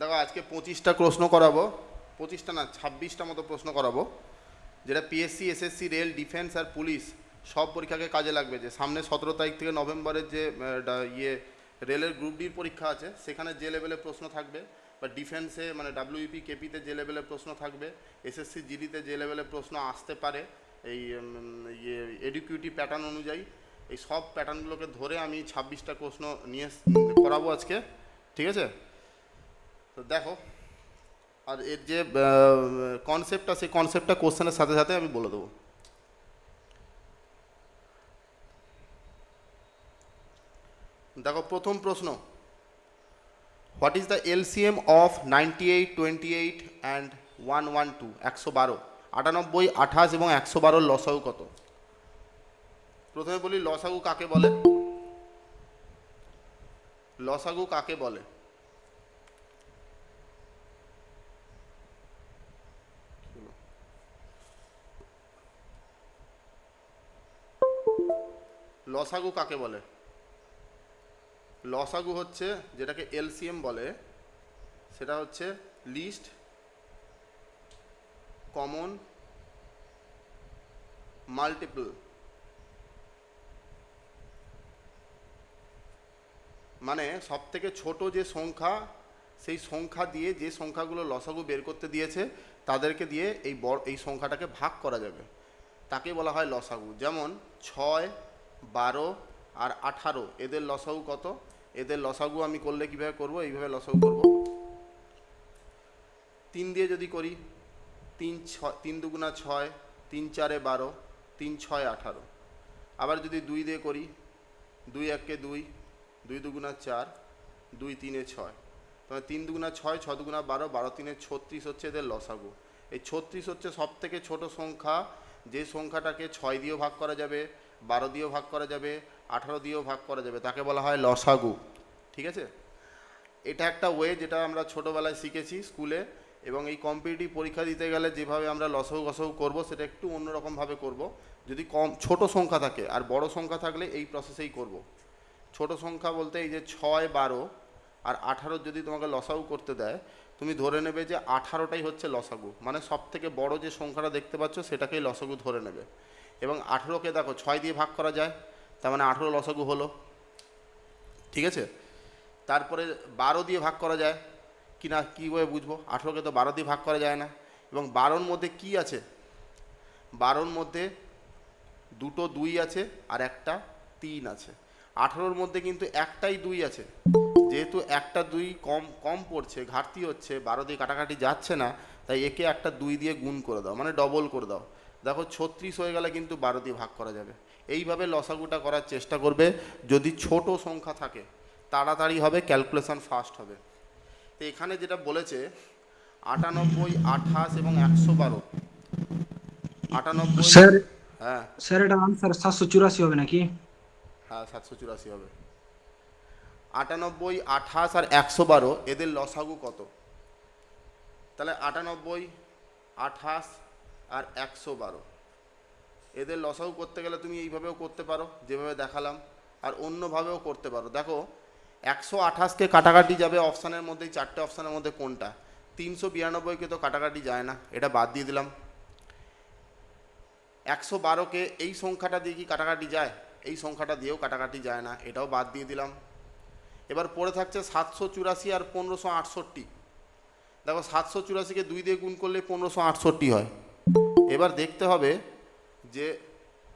দেখো আজকে 25টা প্রশ্ন করাবো, 25টা না 26টা মতো প্রশ্ন করাবো, যেটা পিএসসি, এসএসসি, রেল, ডিফেন্স আর পুলিশ সব পরীক্ষাকে কাজে লাগবে। যে সামনে 17 তারিখ থেকে নভেম্বরের যে রেলের গ্রুপ ডির পরীক্ষা আছে, সেখানে যে লেভেলের প্রশ্ন থাকবে, বা ডিফেন্সে মানে ডাব্লিউপি কেপিতে যে লেভেলের প্রশ্ন থাকবে, এসএসসি জিডিতে যে লেভেলের প্রশ্ন আসতে পারে এই এডুকেটিভ প্যাটার্ন অনুযায়ী, এই সব প্যাটার্নগুলোকে ধরে আমি 26টা প্রশ্ন নিয়ে করাবো আজকে। ঠিক আছে? তো দেখো, আর এর যে কনসেপ্টটা, সেই কনসেপ্টটা কোশ্চেনের সাথে সাথে আমি বলে দেবো। দেখো প্রথম প্রশ্ন, what is the LCM of 98, 28 and 112? 112, 98, 28 এবং 112 লসাগু কত? প্রথমে বলি লসাগু কাকে বলে। লসাগু কাকে বলে? লসাগু কাকে বলে? লসাগু হচ্ছে, যেটাকে এলসিএম বলে, সেটা হচ্ছে লিস্ট কমন মাল্টিপল। মানে সব থেকে ছোট যে সংখ্যা, সেই সংখ্যা দিয়ে যে সংখ্যাগুলো লসাগু বের করতে দিয়েছে, তাদেরকে দিয়ে এই সংখ্যাটাকে ভাগ করা যাবে, তাকে বলা হয় লসাগু। যেমন 6, 12 আর 18, এদের লসাগু কত? এদের লসাগু আমি করলে কীভাবে করব? এইভাবে লসাগু করব। 3 দিয়ে যদি করি, 3 দুগুণা 6, 3 4 12, 3 6 18। আবার যদি 2 দিয়ে করি, 2 1 2, 2 দুগুণা 4, 2 3 6। তবে 3 দুগুণা 6, 6 দুগুণা 12, 12 3 36 হচ্ছে এদের লসাগু। এই 36 হচ্ছে সব থেকে ছোট সংখ্যা, যে সংখ্যাটাকে 6 দিয়েও ভাগ করা যাবে, 12 দিয়েও ভাগ করা যাবে, 18 দিয়েও ভাগ করা যাবে, তাকে বলা হয় লসাগু। ঠিক আছে? এটা একটা ওয়ে যেটা আমরা ছোটোবেলায় শিখেছি স্কুলে, এবং এই কম্পিটিটিভ পরীক্ষা দিতে গেলে যেভাবে আমরা লসাগু গসাগু করবো, সেটা একটু অন্যরকমভাবে করব। যদি ছোট সংখ্যা থাকে, আর বড় সংখ্যা থাকলে এই প্রসেসেই করব। ছোট সংখ্যা বলতে এই যে 6, 12 আর 18 যদি তোমাকে লসাগু করতে দেয়, তুমি ধরে নেবে যে 18টাই হচ্ছে লসাগু, মানে সব থেকে বড় যে সংখ্যাটা দেখতে পাচ্ছ সেটাকেই লসাগু ধরে নেবে। এবং 18কে দেখো 6 দিয়ে ভাগ করা যায়, তার মানে 18 লসাগু হলো। ঠিক আছে? তারপরে 12 দিয়ে ভাগ করা যায় কি না, কীভাবে বুঝবো? 18কে তো 12 দিয়ে ভাগ করা যায় না। এবং 12র মধ্যে কি আছে? 12র মধ্যে দুটো 2 আছে আর একটা 3 আছে। 18র মধ্যে কিন্তু একটাই 2 আছে। যেহেতু একটা 2 কম কম পড়ছে, ঘাটতি হচ্ছে, 12 দিয়ে কাটাকাটি যাচ্ছে না, তাই একে একটা 2 দিয়ে গুণ করে দাও, মানে ডবল করে দাও। দেখো 36 হয়ে গেলে কিন্তু 12 দিয়ে ভাগ করা যাবে। এইভাবে লসাগুটা করার চেষ্টা করবে। যদি ছোট সংখ্যা থাকে তাড়াতাড়ি হবে, ক্যালকুলেশন ফাস্ট হবে। তো এখানে যেটা বলেছে 98, 28 এবং 112। 98, স্যার হ্যাঁ স্যার এটা আনসার 784 হবে নাকি? হ্যাঁ 784 হবে। 98, 28 আর 112 এদের লসাগু কত? তাহলে 98, 28 আর 112 এদের লসাগু করতে গেলে তুমি এইভাবেও করতে পারো যেভাবে দেখালাম, আর অন্যভাবেও করতে পারো। দেখো 128কে কাটাকাটি যাবে অপশানের মধ্যে, 4টে অপশানের মধ্যে কোনটা? 392কে তো কাটাকাটি যায় না, এটা বাদ দিয়ে দিলাম। 112কে এই সংখ্যাটা দিয়ে কি কাটাকাটি যায়? এই সংখ্যাটা দিয়েও কাটাকাটি যায় না, এটাও বাদ দিয়ে দিলাম। এবার পড়ে থাকছে 784 আর 1568। দেখো 784কে 2 দিয়ে গুণ করলে 1568 হয়। এবার দেখতে হবে যে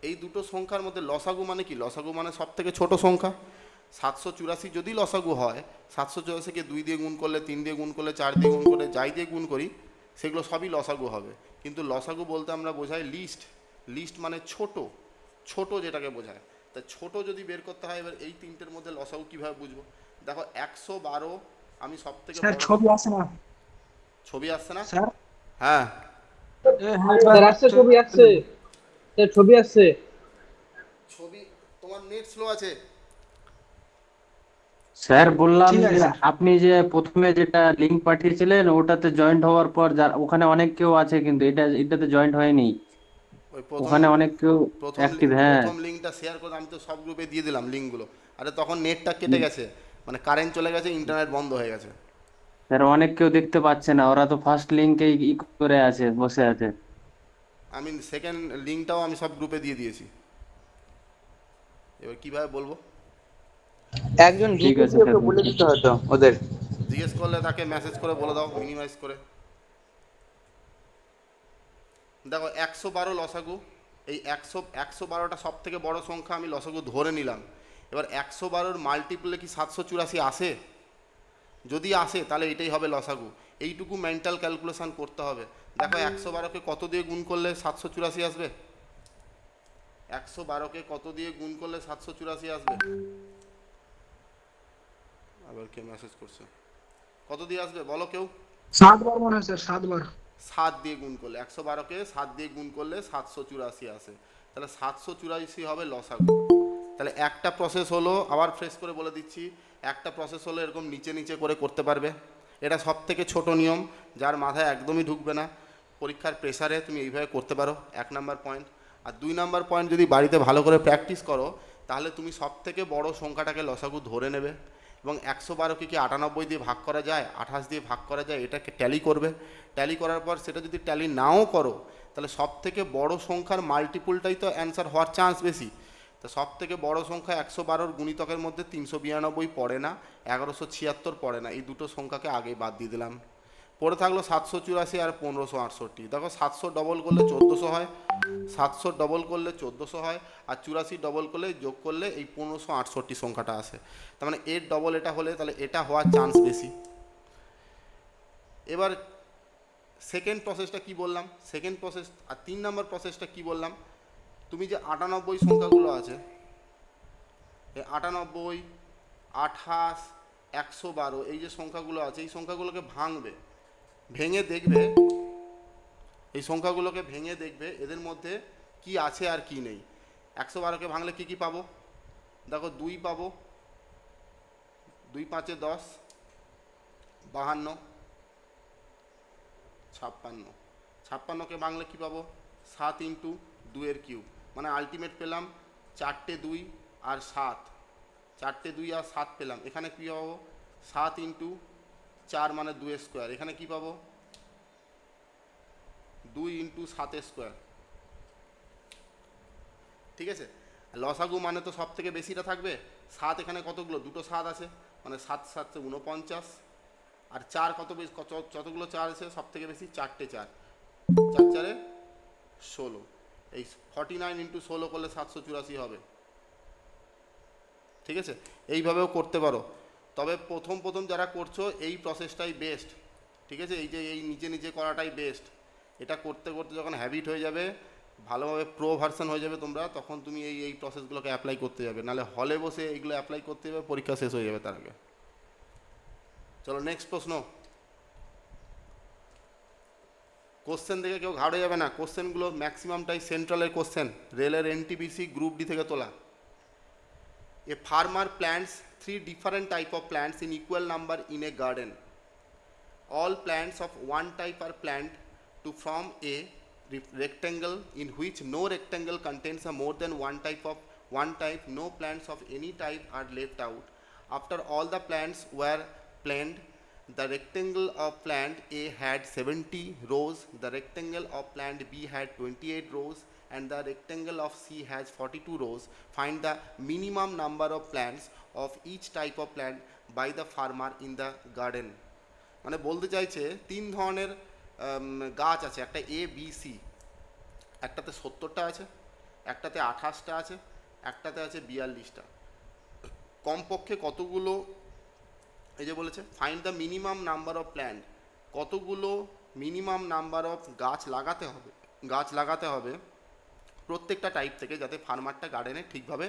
এই দুটো সংখ্যার মধ্যে লসাগু মানে কি? লসাগু মানে সব থেকে ছোট সংখ্যা। 784 যদি লসাগু হয়, 784কে 2 দিয়ে গুণ করলে, 3 দিয়ে গুণ করলে, 4 দিয়ে গুণ করলে, যাই দিয়ে গুণ করি, সেগুলো সবই লসাগু হবে। কিন্তু লসাগু বলতে আমরা বোঝাই লিস্ট। লিস্ট মানে ছোট, ছোট যেটাকে বোঝায়। তা ছোট যদি বের করতে হয়, এবার এই তিনটের মধ্যে লসাগু কীভাবে বুঝবো? দেখো 112 আমি সব থেকে স্যার বড়। ছবি আছে না? ছবি আসছে না? স্যার হ্যাঁ হ্যাঁ এবার স্যার আসছে, ছবি আসছে, স্যার ছবি আসছে। ছবি, তোমার নেট স্লো আছে। স্যার বললাম ঠিক যে আছে স্যার। আপনি যে প্রথমে যেটা লিংক পাঠিয়েছিলেন ওটাতে জয়েন্ট হওয়ার পর যার ওখানে অনেক কেউ আছে কিন্তু এটাতে জয়েন্ট হয়নি। ওই প্রথম ওখানে অনেক কেউ প্রথম অ্যাক্টিভ। হ্যাঁ প্রথম লিঙ্কটা শেয়ার করে আমি তো সব গ্রুপে দিয়ে দিলাম লিঙ্কগুলো। আরে তখন নেটটা কেটে গেছে, মানে কারেন্ট চলে গেছে, ইন্টারনেট বন্ধ হয়ে গেছে। স্যার অনেক কেউ দেখতে পাচ্ছে না, ওরা তো ফার্স্ট লিঙ্কেই করে আছে, বসে আছে। আমি সেকেন্ড লিঙ্কটাও আমি সব গ্রুপে দিয়ে দিয়েছি। এবার কিভাবে বলবো? একজন ঠিক ঢুকে আছে দিয়ে স্যার। ওকে বলে দিতে হতো ওদের। জিজ্ঞেস করলে তাকে মেসেজ করে বলে দাও মিনিমাইজ করে। দেখো 112 লসাগু, এই 112টা সব থেকে বড় সংখ্যা, আমি লসাগু ধরে নিলাম। এবার 112-র মাল্টিপ্লে কি 784 আসে? যদি আসে তাহলে এটাই হবে লসাগু। এইটুকু মেন্টাল ক্যালকুলেশন করতে হবে। দেখো 112কে কত দিয়ে গুণ করলে 784 আসবে? 112কে কত দিয়ে গুণ করলে 784 আসবে? আবার কে মেসেজ করছে? কত দিয়ে আসবে বলো কেউ? 7 বার মনে হয় স্যার, 7 বার। 7 দিয়ে গুণ করলে, 112কে 7 দিয়ে গুণ করলে 784 আসে। তাহলে 784 হবে লসাগু। তাহলে একটা প্রসেস হলো, আবার ফ্রেশ করে বলে দিচ্ছি, একটা প্রসেস হলো এরকম নিচে নিচে করে করতে পারবে। এটা সব থেকে ছোট নিয়ম, যার মাথায় একদমই ঢুকবে না। পরীক্ষার প্রেসারে তুমি এইভাবে করতে পারো, 1 নাম্বার পয়েন্ট। আর 2 নাম্বার পয়েন্ট, যদি বাড়িতে ভালো করে প্র্যাকটিস করো তাহলে তুমি সব থেকে বড় সংখ্যাটাকে লসাগু ধরে নেবে এবং 112কে কি 98 দিয়ে ভাগ করা যায়, 28 দিয়ে ভাগ করা যায়, এটাকে ট্যালি করবে। ট্যালি করার পর সেটা যদি ট্যালি নাও করো তাহলে সব থেকে বড় সংখ্যার মাল্টিপুলটাই তো অ্যান্সার হওয়ার চান্স বেশি। তো সব থেকে বড় সংখ্যা 112-র গুণিতকের মধ্যে 392 পড়ে না, 1176 পড়ে না, এই দুটো সংখ্যাকে আগেই বাদ দিয়ে দিলাম। পড়ে থাকলো 784 আর 1568। দেখো 700 ডবল করলে 1400 হয়, 700 ডবল করলে 1400 হয়, আর 84 ডবল করলে যোগ করলে এই 1568 সংখ্যাটা আসে। তার মানে এর ডবল এটা হলে তাহলে এটা হওয়ার চান্স বেশি। এবার সেকেন্ড প্রসেসটা কি বললাম, সেকেন্ড প্রসেস আর 3 নাম্বার প্রসেসটা কি বললাম? তুমি যে 98 সংখ্যাগুলো আছে, এই 98, 28, 112, এই যে সংখ্যাগুলো আছে এই সংখ্যাগুলোকে ভাঙবে, ভেঙে দেখবে, এই সংখ্যাগুলোকে ভেঙে দেখবে এদের মধ্যে কি আছে আর কি নেই। 112কে ভাঙলে কি কি পাবো? দেখো 2 পাবো, 2 5 10, 52, 56। 56কে ভাঙলে কি পাবো? 7 ইন্টু 2-এর কিউব, মানে আলটিমেট পেলাম 4টে 2 আর 7, 4টে 2 আর 7 পেলাম। এখানে কী পাবো? 7 ইন্টু 4 মানে 2 স্কোয়ার। এখানে কি পাবো? 2 ইন্টু 7 স্কোয়ার। ঠিক আছে, লসাগু মানে তো সব থেকে বেশিটা থাকবে। 7 এখানে কতগুলো? দুটো 7 আছে, মানে 7 7 49। আর 4 কত বেশি, যতগুলো 4 আছে সব থেকে বেশি 4টে 4, 4 4-এ 16। এই 49 ইন্টু 16 করলে 784 হবে। ঠিক আছে, এইভাবেও করতে পারো। তবে প্রথম প্রথম যারা করছো এই প্রসেসটাই বেস্ট। ঠিক আছে, এই যে এই নিজে নিজে করাটাই বেস্ট। এটা করতে করতে যখন হ্যাবিট হয়ে যাবে, ভালোভাবে প্রো ভার্সন হয়ে যাবে তোমরা, তখন তুমি এই প্রসেসগুলোকে অ্যাপ্লাই করতে যাবে। নাহলে হলে বসে এইগুলো অ্যাপ্লাই করতে যাবে, পরীক্ষা শেষ হয়ে যাবে তার আগে। চলো নেক্সট প্রশ্ন। কোশ্চেন দেখে কেউ ঘাড়ে যাবে না, কোশ্চেনগুলো ম্যাক্সিমামটাই সেন্ট্রালের কোশ্চেন, রেলের এনটিপিসি গ্রুপ ডি থেকে তোলা। A farmer plants 3 different type of plants in equal number in a garden. All plants of one type are planted to form a rectangle in which no rectangle contains a more than one type. No plants of any type are left out. After all the plants were planted, the rectangle of plant A had 70 rows, the rectangle of plant B had 28 rows, and the rectangle of C has 42 rows. Find the minimum number of plants of each type of plant by the farmer in the garden. মানে বলতে চাইছে 3 ধরনের গাছ আছে, একটা A B C, একটাতে 70টা আছে, একটাতে 28টা আছে, একটাতে আছে 42টা। কমপক্ষে কতগুলো, এই যে বলেছে find the minimum number of plant, কতগুলো মিনিমাম নাম্বার অফ গাছ লাগাতে হবে প্রত্যেকটা টাইপ থেকে, যাতে ফার্মারটা গার্ডেনে ঠিকভাবে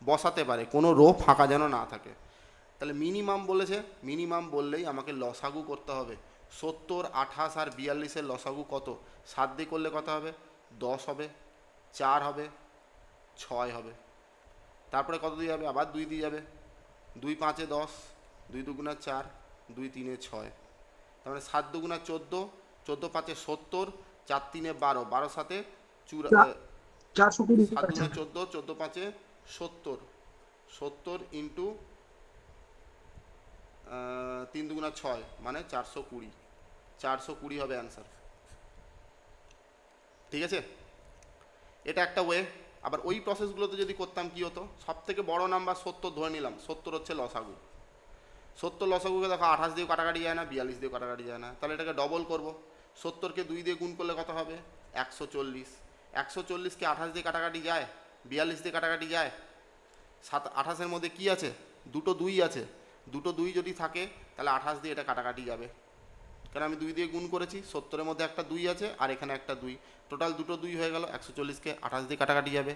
বসাতে পারে, কোনো রো ফাঁকা যেন না থাকে। তাহলে মিনিমাম বলেছে, মিনিমাম বললেই আমাকে লসাগু করতে হবে। 70, 28 আর 42-এর লসাগু কত? 7 দিয়ে করলে কত হবে? 10 হবে, 4 হবে, 6 হবে। তারপরে কত দিয়ে যাবে? আবার 2 দিয়ে যাবে, 2 5 10, 2 2 4, 2 3 6। তার মানে 7 2 14, 14 5 70, 4 3 12, 12 7 420 7 2 14, 14 5 70, 70 ইন্টু তিন দুগুণা ছয় মানে 420, 420 হবে অ্যান্সার। ঠিক আছে, এটা একটা ওয়ে। আবার ওই প্রসেসগুলোতে যদি করতাম কি হতো, সব থেকে বড় নাম্বার 70 ধরে নিলাম, 70 হচ্ছে লসাগু। 70 লসাগুকে দেখো 28 দিয়েও কাটাকাটি যায় না, 42 দিয়েও কাটাকাটি যায় না, তাহলে এটাকে ডবল করব। 70কে 2 দিয়ে গুণ করলে কত হবে? 140। 140কে 28 দিয়ে কাটাকাটি যায়, 42 দিয়ে কাটাকাটি যায়। 28-এর মধ্যে কি আছে? দুটো 2 আছে, দুটো 2 যদি থাকে তাহলে 28 দিয়ে এটা কাটাকাটি যাবে, কারণ আমি 2 দিয়ে গুণ করেছি। 70-এর মধ্যে একটা 2 আছে আর এখানে একটা 2, টোটাল দুটো 2 হয়ে গেল। 140কে 28 দিয়ে কাটাকাটি যাবে।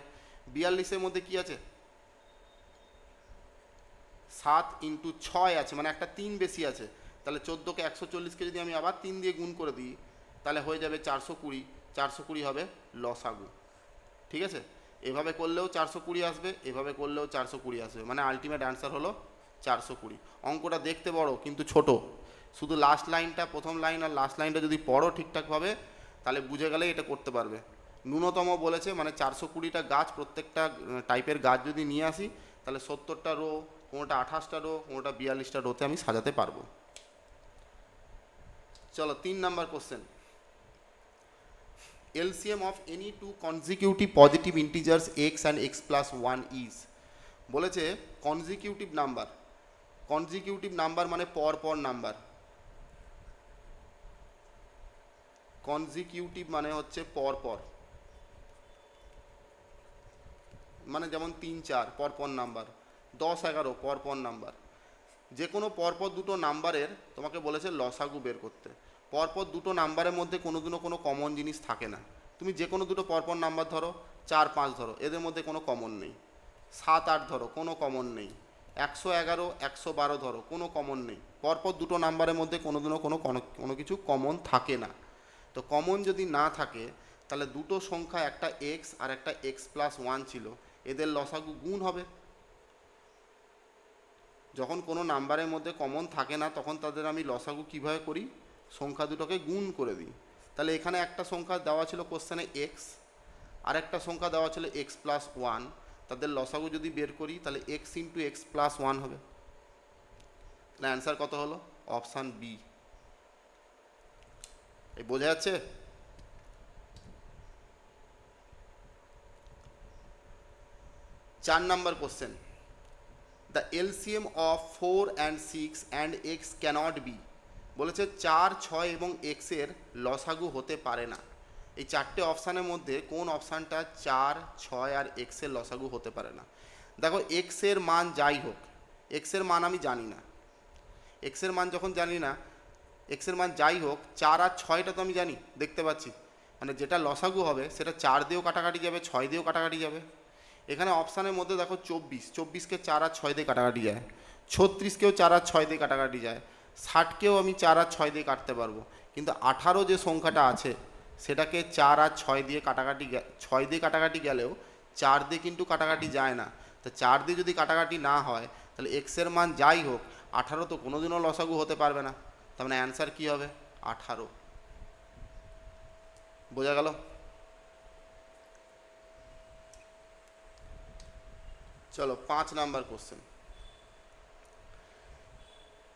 42-এর মধ্যে কি আছে? 7 × 6 আছে, মানে একটা 3 বেশি আছে, তাহলে 14কে 140কে যদি আমি আবার 3 দিয়ে গুণ করে দিই তাহলে হয়ে যাবে 420। 420 হবে লসাগু। ঠিক আছে, এভাবে করলেও 420 আসবে, এভাবে করলেও 420 আসবে, মানে আলটিমেট অ্যান্সার হলো 420। অঙ্কটা দেখতে বড় কিন্তু ছোট, শুধু লাস্ট লাইনটা, প্রথম লাইন আর লাস্ট লাইনটা যদি পড়ো ঠিকঠাকভাবে তাহলে বুঝে গেলে এটা করতে পারবে। ন্যূনতম বলেছে, মানে 420টা গাছ, প্রত্যেকটা টাইপের গাছ যদি নিয়ে আসি তাহলে 70টা রো, কোনোটা 28টা রো, কোনোটা 42টা রোতে আমি সাজাতে পারবো। চলো 3 number question. LCM of any two consecutive positive integers x and x plus 1 is, বলেছে কনজিকিউটিভ নাম্বার। কনজিকিউটিভ নাম্বার মানে পর পর নাম্বার। কনজিকিউটিভ মানে হচ্ছে পর পর, মানে যেমন 3 4 পরপর নাম্বার, 10 11 পরপর নাম্বার। যে কোনো পরপর দুটো নাম্বারের তোমাকে বলেছে লসাগু বের করতে। পরপর দুটো নাম্বারের মধ্যে কোনোদিনও কোনো কমন জিনিস থাকে না। তুমি যে কোনো দুটো পরপর নাম্বার ধরো, 4 5 ধরো, এদের মধ্যে কোনো কমন নেই। 7 8 ধরো, কোনো কমন নেই। 111 112 ধরো, কোনো কমন নেই। পরপর দুটো নাম্বারের মধ্যে কোনোদিনও কোনো কিছু কমন থাকে না। তো কমন যদি না থাকে তাহলে দুটো সংখ্যা, একটা এক্স আর একটা এক্স প্লাস 1 ছিল, এদের লসাগু গুণ হবে। যখন কোনো নাম্বারের মধ্যে কমন থাকে না তখন তাদের আমি লসাগু কিভাবে করি? সংখ্যা দুটোকে গুণ করে দিই। তাহলে এখানে একটা সংখ্যা দেওয়া ছিল কোশ্চেনে এক্স, আর একটা সংখ্যা দেওয়া ছিল এক্স প্লাস 1, তাদের লসাগু যদি বের করি তাহলে এক্স ইন্টু এক্স প্লাস 1 হবে। তাহলে অ্যান্সার কত হলো? Option B. এই বোঝা যাচ্ছে? চার number question. The LCM of 4 and 6 and x cannot be, বলেছে 4 6 এবং এক্সের লসাগু হতে পারে না। এই চারটে অপশানের মধ্যে কোন অপশানটা 4 6 আর এক্সের লসাগু হতে পারে না? দেখো, এক্সের মান যাই হোক, এক্সের মান আমি জানি না। এক্সের মান যখন জানি না, এক্সের মান যাই হোক, 4 আর 6টা তো আমি জানি, দেখতে পাচ্ছি, মানে যেটা লসাগু হবে সেটা 4 দিয়েও কাটাকাটি যাবে, 6 দিয়েও কাটাকাটি যাবে। এখানে অপশানের মধ্যে দেখো 24, 24কে 4 আর 6 দিয়ে কাটাকাটি যায়। 36কেও 4 আর 6 দিয়ে কাটাকাটি যায়। 60কেও আমি 4 আর 6 দিয়ে কাটতে পারবো, কিন্তু 18 যে সংখ্যাটা আছে সেটাকে 4 আর 6 দিয়ে কাটাকাটি, 6 দিয়ে কাটাকাটি গেলেও 4 দিয়ে কিন্তু কাটাকাটি যায় না। তো 4 দিয়ে যদি কাটাকাটি না হয় তাহলে এক্সের মান যাই হোক, 18 তো কোনোদিনও লসাগু হতে পারবে না। তার মানে অ্যান্সার কী হবে? 18। বোঝা গেল? চলো 5 number question.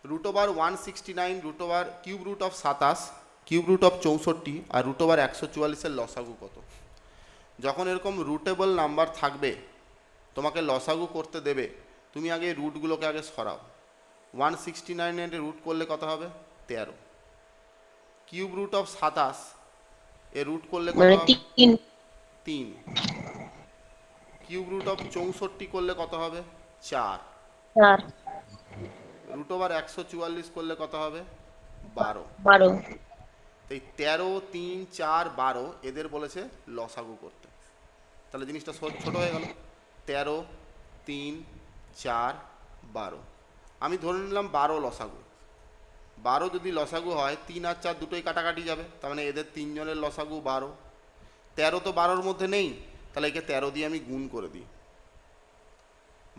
Root over 169, root over cube root of 27, cube root of 64 আর রুট ওভার 144-এর লসাগু কত? যখন এরকম রুটেবল নাম্বার থাকবে তোমাকে লসাগু করতে দেবে, তুমি আগে রুটগুলোকে আগে সরাও। 169-এর রুট করলে কত হবে? 13। কিউব রুট অফ 27 এর রুট করলে কত হবে? 3। কিউব রুট অফ 64 করলে কত হবে? 4। রুট ওভার 144 করলে কত হবে? 12। এই 13 3 4 12 এদের বলেছে লসাগু করতে। তাহলে জিনিসটা ছোট হয়ে গেল। 13 3 4 12, আমি ধরে নিলাম 12 লসাগু। 12 যদি লসাগু হয়, 3 আর 4 দুটোই কাটাকাটি যাবে, তার মানে এদের তিনজনের লসাগু 12। 13 তো 12-র মধ্যে নেই, তাহলে একে 13 দিয়ে আমি গুণ করে দিই।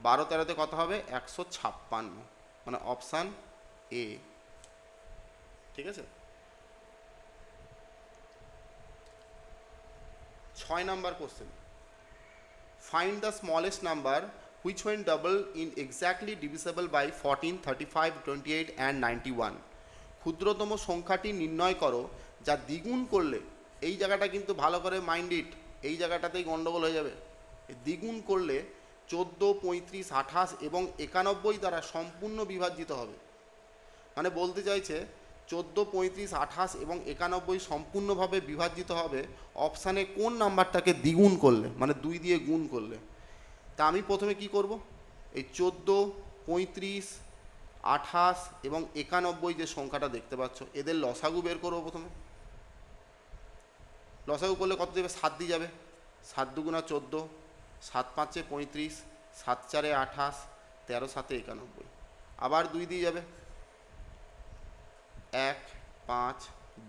12 13-তে কত হবে? 156, মানে অপশান এ। ঠিক আছে। 6 number question. Find the smallest number which when double in exactly divisible by 14, 35, 28 and 91. ক্ষুদ্রতম সংখ্যাটি নির্ণয় করো যা দ্বিগুণ করলে, এই জায়গাটা কিন্তু ভালো করে মাইন্ড ইট, এই জায়গাটাতেই গন্ডগোল হয়ে যাবে। দ্বিগুণ করলে 14, 35, 28 এবং 91 দ্বারা সম্পূর্ণ বিভাজিত হবে। মানে বলতে চাইছে 14, 35, 28 এবং 91 সম্পূর্ণভাবে বিভাজিত হবে অপশানে কোন নাম্বারটাকে দ্বিগুণ করলে, মানে 2 দিয়ে গুণ করলে। তা আমি প্রথমে কি করব, এই 14, 35, 28 এবং 91 যে সংখ্যাটা দেখতে পাচ্ছ এদের লসাগু বের করবো প্রথমে। লসাগু করলে কত দেবে, 7 দিয়ে যাবে, 7 দুগুণা 14, 7 পাঁচে 35, 7 চারে 28, 13 সাথে 91, আবার 2 দিয়ে যাবে, 1, 5,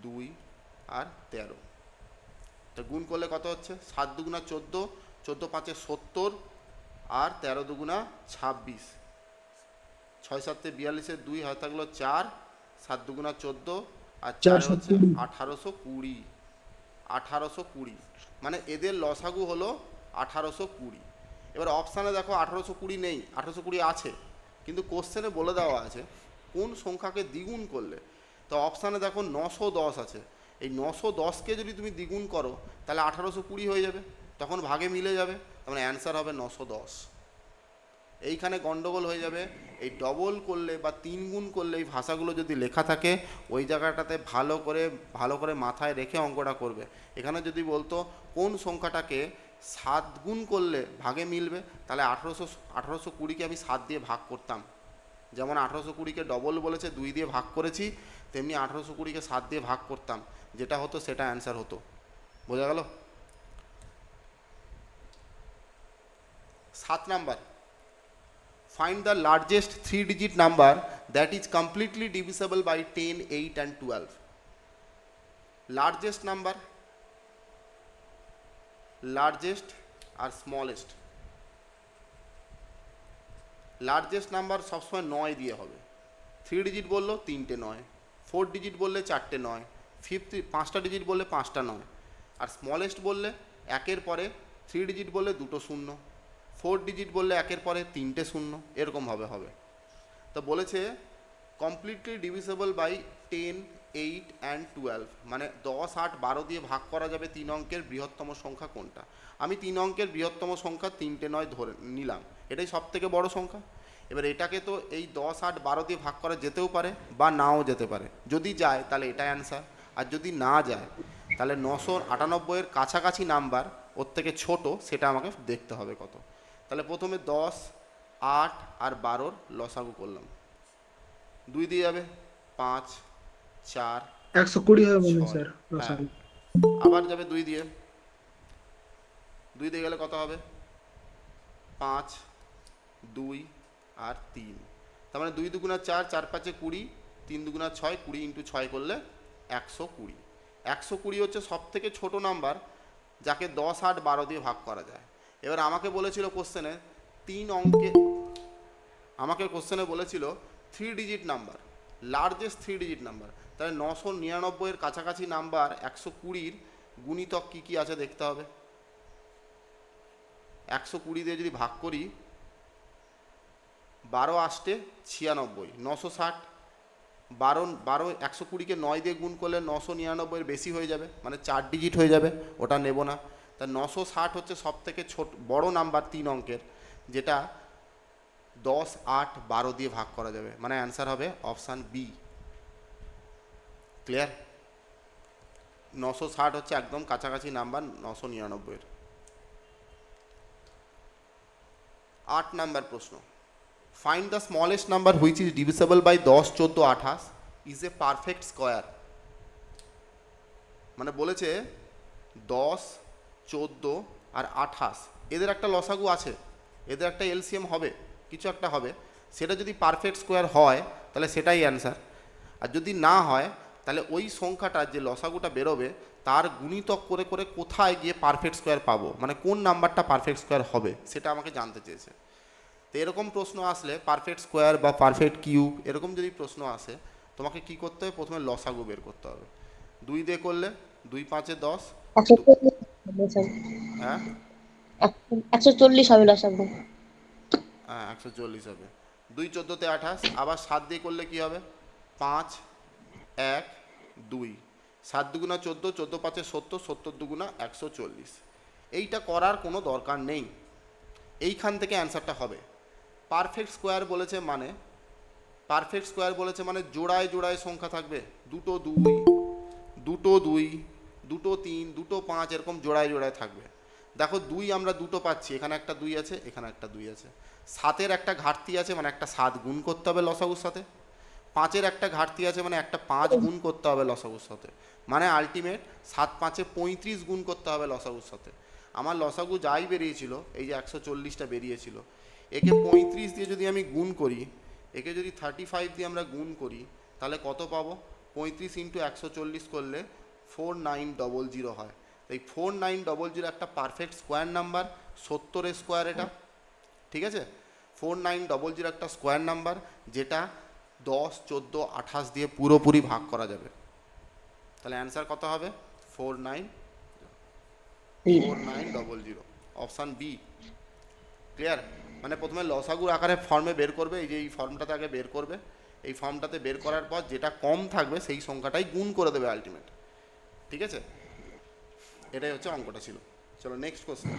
2 আর 13। তো গুণ করলে কত হচ্ছে, 7 দুগুণা 14, 14 পাঁচে 70 আর 13 দুগুণা 26, 6 সাতে 42, 2 হয় থাকলো 4, 7 দুগুণা 14 আর 4 হচ্ছে 1820, 1820, মানে এদের লসাগু হলো 1820। এবার অপশানে দেখো 1820 নেই, 1820 আছে, কিন্তু কোশ্চেনে বলে দেওয়া আছে কোন সংখ্যাকে দ্বিগুণ করলে। তো অপশানে দেখো 910 আছে, এই 910কে যদি তুমি দ্বিগুণ করো তাহলে 1820 হয়ে যাবে, তখন ভাগে মিলে যাবে, তার মানে অ্যান্সার হবে 910। এইখানে গন্ডগোল হয়ে যাবে, এই ডবল করলে বা 3 গুণ করলে এই ভাষাগুলো যদি লেখা থাকে ওই জায়গাটাতে ভালো করে মাথায় রেখে অঙ্কটা করবে। এখানে যদি বলতো কোন সংখ্যাটাকে 7 গুণ করলে ভাগে মিলবে, তাহলে 1820কে আমি 7 দিয়ে ভাগ করতাম, যেমন 1820কে ডবল বলেছে 2 দিয়ে ভাগ করেছি, তেমনি 1820কে 7 দিয়ে ভাগ করতাম, যেটা হতো সেটা অ্যান্সার হতো। বোঝা গেল? 7 number, find the largest 3-digit number that is completely divisible by 10, 8 and 12. Largest number, largest R smallest. Largest number সবসময় 9 দিয়ে হবে, 3 ডিজিট বললো 3টে 9, 4 ডিজিট বললে 4টে 9, 5টা ডিজিট বললে 5টা 9, আর স্মলেস্ট বললে 1-এর পরে 3 ডিজিট বললে 2টো 0, 4 ডিজিট বললে 1-এর পরে 3টে 0, এরকমভাবে হবে। তো বলেছে কমপ্লিটলি ডিভিসেবল বাই 10, 8 অ্যান্ড 12, মানে 10, 8, 12 দিয়ে ভাগ করা যাবে 3 অঙ্কের বৃহত্তম সংখ্যা কোনটা। আমি 3 অঙ্কের বৃহত্তম সংখ্যা 3টে 9 ধরে নিলাম, এটাই সব থেকে বড় সংখ্যা। এবার এটাকে তো এই 10, 8, 12 দিয়ে ভাগ করা যেতেও পারে বা নাও যেতে পারে, যদি যায় তাহলে এটাই অ্যান্সার, আর যদি না যায় তাহলে 998-এর কাছাকাছি নাম্বার ওর থেকে ছোট সেটা আমাকে দেখতে হবে কত। তাহলে প্রথমে 10, 8 আর 12-র লসাগু করলাম, 2 দিয়ে যাবে, 5, 4, 120 হবে বলুন 6, স্যার হ্যাঁ, আবার যাবে 2 দিয়ে, 2 দিয়ে গেলে কত হবে, 5, 2 আর 3, তার মানে 2 দুগুণা 4, 4 5-এ 20, 3 দুগুণা 6, 20 ইন্টু 6 করলে 120। 120 হচ্ছে সব থেকে ছোট নাম্বার যাকে 10, 8, 12 দিয়ে ভাগ করা যায়। এবার আমাকে বলেছিল কোশ্চেনে 3 digit number, largest 3 digit number, তাহলে 999-এর কাছাকাছি নাম্বার 120-র গুণিতক কী কী আছে দেখতে হবে। 120 দিয়ে যদি ভাগ করি, 12 8 96, 960, 12 120-কে 9 দিয়ে গুণ করলে 999-এর বেশি হয়ে যাবে, মানে 4 ডিজিট হয়ে যাবে, ওটা নেব না। তা 960 হচ্ছে সব থেকে বড় নাম্বার 3 অঙ্কের, যেটা 10, 8, 12 দিয়ে ভাগ করা যাবে, মানে অ্যান্সার হবে অপশান বি। ক্লিয়ার? 960 হচ্ছে একদম কাছাকাছি নাম্বার 999-এর। 8 নাম্বার প্রশ্ন, find the smallest number which is divisible by 10, 14, 28 is a perfect square. মানে বলেছে 10, 14 আর 28 এদের একটা লসাগু আছে, এদের একটা এলসিএম হবে, কিছু একটা হবে, সেটা যদি পারফেক্ট স্কোয়ার হয় তাহলে সেটাই অ্যান্সার, আর যদি না হয় তাহলে ওই সংখ্যাটার যে লসাগুটা বেরোবে তার গুণিতক করে করে কোথায় গিয়ে পারফেক্ট স্কোয়ার পাবো, মানে কোন নাম্বারটা পারফেক্ট স্কোয়ার হবে সেটা আমাকে জানতে চেয়েছে। তো এরকম প্রশ্ন আসলে পারফেক্ট স্কোয়ার বা পারফেক্ট কিউব এরকম যদি প্রশ্ন আসে, তোমাকে কি করতে হবে, প্রথমে লসাগু বের করতে হবে। 2 দিয়ে করলে 2 5-এ 10, 140 হবে স্যার। হ্যাঁ 140 হবে লসাগু। হ্যাঁ 140 হবে। 2 14 28, আবার 7 দিয়ে করলে কি হবে? 5 1 2, 7 দুগুণা 14, 14 পাঁচে 70, 70 দুগুণা 140। এইটা করার কোনো দরকার নেই, এইখান থেকে অ্যান্সারটা হবে। পারফেক্ট স্কোয়ার বলেছে মানে, পারফেক্ট স্কোয়ার বলেছে মানে জোড়ায় জোড়ায় সংখ্যা থাকবে, দুটো 2, দুটো 2, দুটো 3, দুটো 5, এরকম জোড়ায় জোড়ায় থাকবে। দেখো 2 আমরা দুটো পাচ্ছি, এখানে একটা 2 আছে, এখানে একটা 2 আছে। 7-এর একটা ঘাটতি আছে, মানে একটা 7 গুণ করতে হবে লসাগুর সাথে। 5-এর একটা ঘাটতি আছে, মানে একটা 5 গুণ করতে হবে লসাগুর সাথে। মানে আলটিমেট 7 5-এ 35 গুণ করতে হবে লসাগুর সাথে। আমার লসাগু যাই বেরিয়েছিল, এই যে 140টা বেরিয়েছিল, একে 35 দিয়ে যদি আমি গুণ করি, একে যদি 35 দিয়ে আমরা গুণ করি, তাহলে কত পাবো? 35 ইন্টু 140 করলে 4900 হয়। এই 4900 একটা পারফেক্ট স্কোয়ার নাম্বার, 70-এর স্কোয়ার এটা, ঠিক আছে? 4900 একটা স্কোয়ার নাম্বার, যেটা 10 14 28 দিয়ে পুরোপুরি ভাগ করা যাবে। তাহলে অ্যান্সার কত হবে? 4900, অপশান বি। ক্লিয়ার? মানে প্রথমে লসাগুর আকারে ফর্মে বের করবে, এই যে এই ফর্মটাতে আগে বের করবে, এই ফর্মটাতে বের করার পর যেটা কম থাকবে সেই সংখ্যাটাই গুণ করে দেবে আলটিমেট, ঠিক আছে? এটাই হচ্ছে অঙ্কটা ছিল। চলো next question.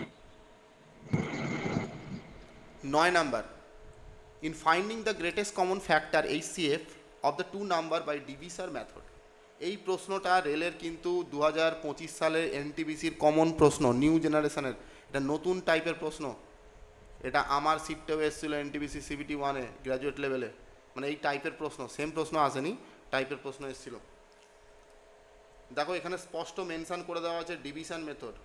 9 number, in finding the greatest common factor HCF of the two number by divisor method. এই প্রশ্নটা রেলের কিন্তু 2025 সালের এনটিপিসির কমন প্রশ্ন, নিউ জেনারেশনের, এটা নতুন টাইপের প্রশ্ন। এটা আমার শিফটেও এসেছিলো এনটিপিসি CBT 1-এ গ্র্যাজুয়েট লেভেলে, মানে এই টাইপের প্রশ্ন, সেম প্রশ্ন আসেনি, টাইপের প্রশ্ন এসেছিলো। দেখো এখানে স্পষ্ট মেনশন করে দেওয়া আছে ডিভিশন মেথড।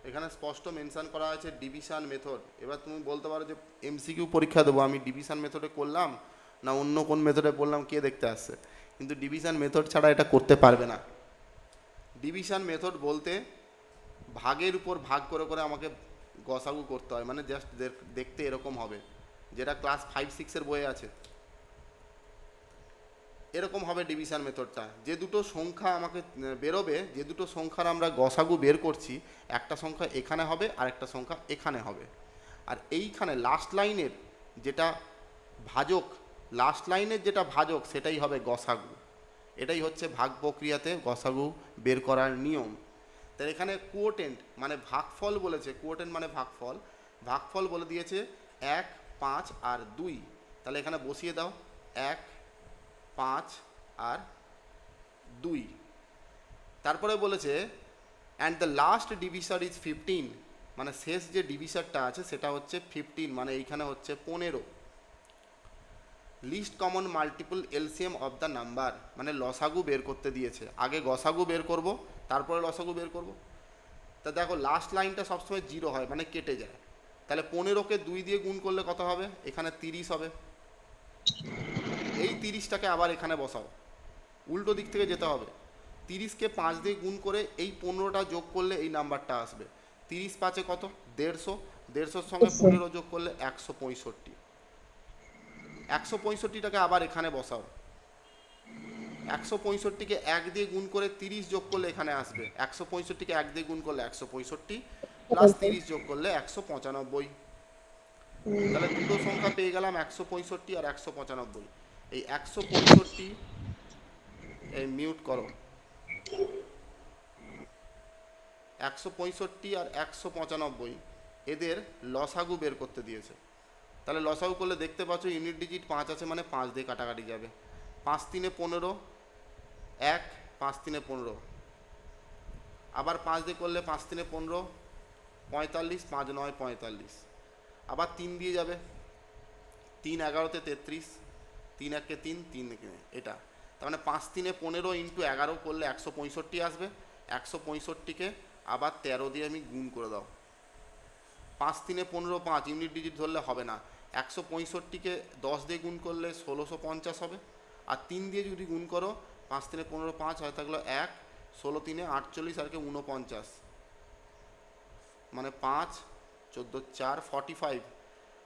এখানে স্পষ্ট মেনশন করা আছে ডিভিশন মেথড। এবার তুমি বলতে পারো যে MCQ পরীক্ষা দেবো, আমি ডিভিশন মেথডে করলাম না অন্য কোন মেথডে বললাম, কে দেখতে আসছে? কিন্তু ডিভিশন মেথড ছাড়া এটা করতে পারবে না। ডিভিশন মেথড বলতে ভাগের উপর ভাগ করে করে আমাকে গসাগু করতে হয়, মানে জাস্ট দেখতে এরকম হবে, যেটা ক্লাস 5 6-এর বইয়ে আছে, এরকম হবে ডিভিশন মেথডটা। যে দুটো সংখ্যা আমাকে বেরোবে, যে দুটো সংখ্যার আমরা গসাগু বের করছি, একটা সংখ্যা এখানে হবে আর একটা সংখ্যা এখানে হবে, আর এইখানে লাস্ট লাইনের যেটা ভাজক, লাস্ট লাইনের যেটা ভাজক সেটাই হবে গসাগু। এটাই হচ্ছে ভাগ প্রক্রিয়াতে গসাগু বের করার নিয়ম। তাই এখানে কোটেন্ট মানে ভাগফল বলেছে, কোটেন্ট মানে ভাগফল, ভাগফল বলে দিয়েছে 1 5 আর 2। তাহলে এখানে বসিয়ে দাও 1 5 আর 2। তারপরে বলেছে অ্যান্ড দ্য লাস্ট ডিভিসার ইজ 15, মানে শেষ যে ডিভিসারটা আছে সেটা হচ্ছে 15, মানে এইখানে হচ্ছে 15। List common multiple LCM of the number, মানে লসাগু বের করতে দিয়েছে, আগে গসাগু বের করব তারপরে লসাগু বের করব। তা দেখো লাস্ট লাইনটা সবসময় 0 হয়, মানে কেটে যায়। তাহলে 15কে 2 দিয়ে গুণ করলে কত হবে? এখানে 30 হবে। এই 30টাকে আবার এখানে বসাও, উল্টো দিক থেকে যেতে হবে। 30কে 5 দিয়ে গুণ করে এই 15টা যোগ করলে এই নাম্বারটা আসবে। 30 5-এ কত? 150, 150-র সঙ্গে 15 যোগ করলে 165। 165টাকে আবার এখানে বসাও, 165কে 1 দিয়ে গুণ করে 30 যোগ করলে এখানে আসবে। 165কে 1 দিয়ে গুণ করলে 165 প্লাস 30 যোগ করলে 195। তাহলে দুটো সংখ্যা পেয়ে গেলাম, 165 আর 195। এই 165, এই মিউট করো, 165 আর 195 এদের লসাগু বের করতে দিয়েছে। তাহলে লসাগু করলে দেখতে পাচ্ছ ইউনিট ডিজিট 5 আছে, মানে 5 দিয়ে কাটাকাটি যাবে। 5 3-এ 15, 1 5 3-এ 15, আবার 5 দিয়ে করলে 5 3-এ 15 45, 5 9 45, আবার 3 দিয়ে যাবে, 3 11-তে 33, 3 1-কে 3, 3 এটা। তার মানে 5 3-এ 15 ইন্টু 11 করলে 165 আসবে। 165কে আবার 13 দিয়ে আমি গুণ করে দাও। 5 3-এ 15 5, ইউনিট ডিজিট ধরলে হবে না। 165কে 10 দিয়ে গুণ করলে 1650 হবে, আর 3 দিয়ে যদি গুণ করো 5 3-এ 15 5 হয় থাকলো 1, 16 3-এ 48 আর 49, মানে 5 14 4 45,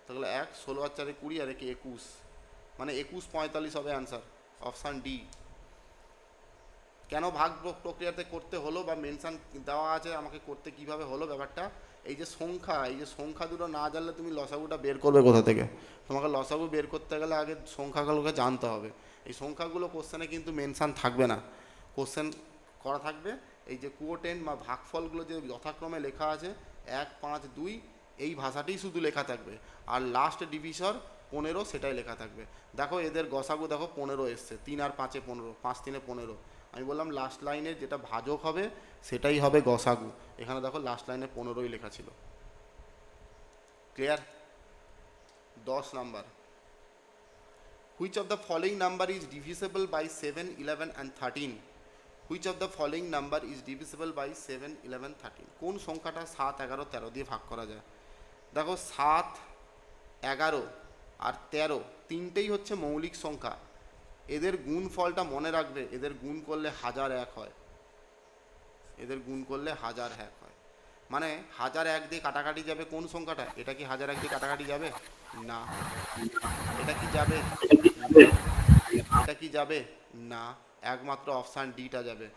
তাহলে 1 16 আর 4-এ 20 আর 21, মানে 21 45 হবে অ্যান্সার, অপশান ডি। কেন ভাগ প্রক্রিয়াতে করতে হলো বা মেনশান দেওয়া আছে আমাকে করতে কিভাবে হলো ব্যাপারটা, এই যে সংখ্যা দুটো না জানলে তুমি লসাগুটা বের করবে কোথা থেকে? তোমাকে লসাগু বের করতে গেলে আগে সংখ্যাগুলোকে জানতে হবে। এই সংখ্যাগুলো কোশ্চেনে কিন্তু মেনশান থাকবে না, কোশ্চেন করা থাকবে এই যে কোটেন বা ভাগফলগুলো যে যথাক্রমে লেখা আছে 1, 5, 2 এই ভাষাতেই শুধু লেখা থাকবে, আর লাস্ট ডিভিশন 15 সেটাই লেখা থাকবে। দেখো এদের গসাগু দেখো 15 এসছে, 3 আর 5-এ 15, 5 3-এ 15। আমি বললাম লাস্ট লাইনে যেটা ভাজক হবে সেটাই হবে গসাগু, এখানে দেখো লাস্ট লাইনে 15ই লেখা ছিল। Clear? 10 number, which of the following number is divisible by 7, 11 and 13? Which of the following number is divisible by 7, 11, 13? কোন সংখ্যাটা 7, 11, 13 দিয়ে ভাগ করা যায়? দেখো 7, 11 আর 13 তিনটেই হচ্ছে মৌলিক সংখ্যা। এদের গুণফলটা মনে রাখবে, এদের গুণ করলে 1001 হয়, এদের গুণ করলে 1001 হয়। মানে 1001 দিয়ে কাটাকাটি যাবে কোন সংখ্যাটা? এটা কি 1001 দিয়ে কাটাকাটি যাবে? না। এটা কি যাবে? না। এটা কি যাবে? না। একমাত্র অপশান ডিটা যাবে।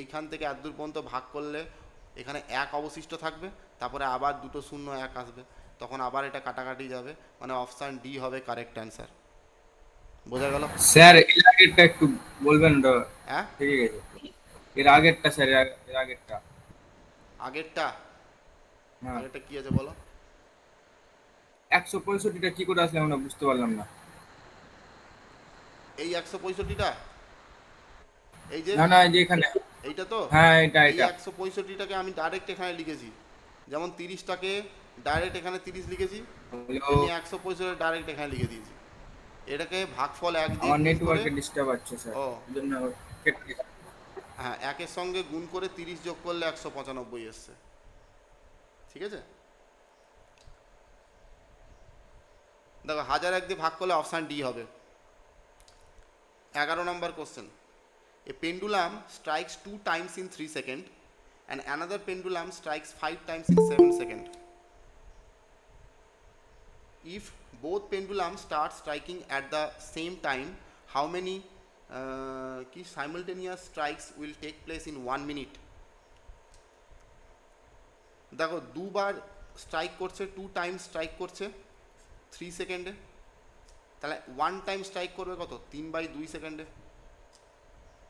এইখান থেকে এতদূর পর্যন্ত ভাগ করলে এখানে 1 অবশিষ্ট থাকবে, তারপরে আবার 2 0 1 আসবে, তখন আবার এটা কাটাকাটি যাবে, মানে অপশান ডি হবে কারেক্ট অ্যান্সার। বোঝা গেল? স্যার এর আগেরটা একটু বলবেন তো? হ্যাঁ, ঠিক আছে, এর আগেরটা স্যার, এর আগেরটা। আগেরটা হ্যাঁ, আগেরটা কি আছে বলো? 165টা কি করে আসলে আমরা বুঝতে পারলাম না। এই 165টা, এই যে না না, এই যে এখানে। এইটা তো, হ্যাঁ, এটা এই এটা 165টাকে আমি ডাইরেক্ট এখানে লিখেছি, যেমন 30টাকে ডাইরেক্ট এখানে 30 লিখেছি, হলো। এমনি 165 ডাইরেক্ট এখানে লিখে দিয়েছি। এটাকে ভাগফল 1 দিয়ে আমার গুণ করে, নেটওয়ার্কে ডিস্টার্ব আছে স্যার, ও এই জন্য কেটে গেছে। হ্যাঁ, 1-এর সঙ্গে গুণ করে 30 যোগ করলে 195 এসছে। ঠিক আছে, দেখো 1001 দিয়ে ভাগ করলে অপশান ডি হবে। 11 নম্বর question, a pendulum strikes 2 times in 3 seconds and another pendulum strikes 5 times in 7 seconds. If both pendulums start striking at the same time, how many simultaneous strikes will take place in 1 minute? দেখো দুবার strike করছে, 2 times strike করছে 3 সেকেন্ডে, তাহলে 1 time strike করবে কত? 3/2 সেকেন্ডে।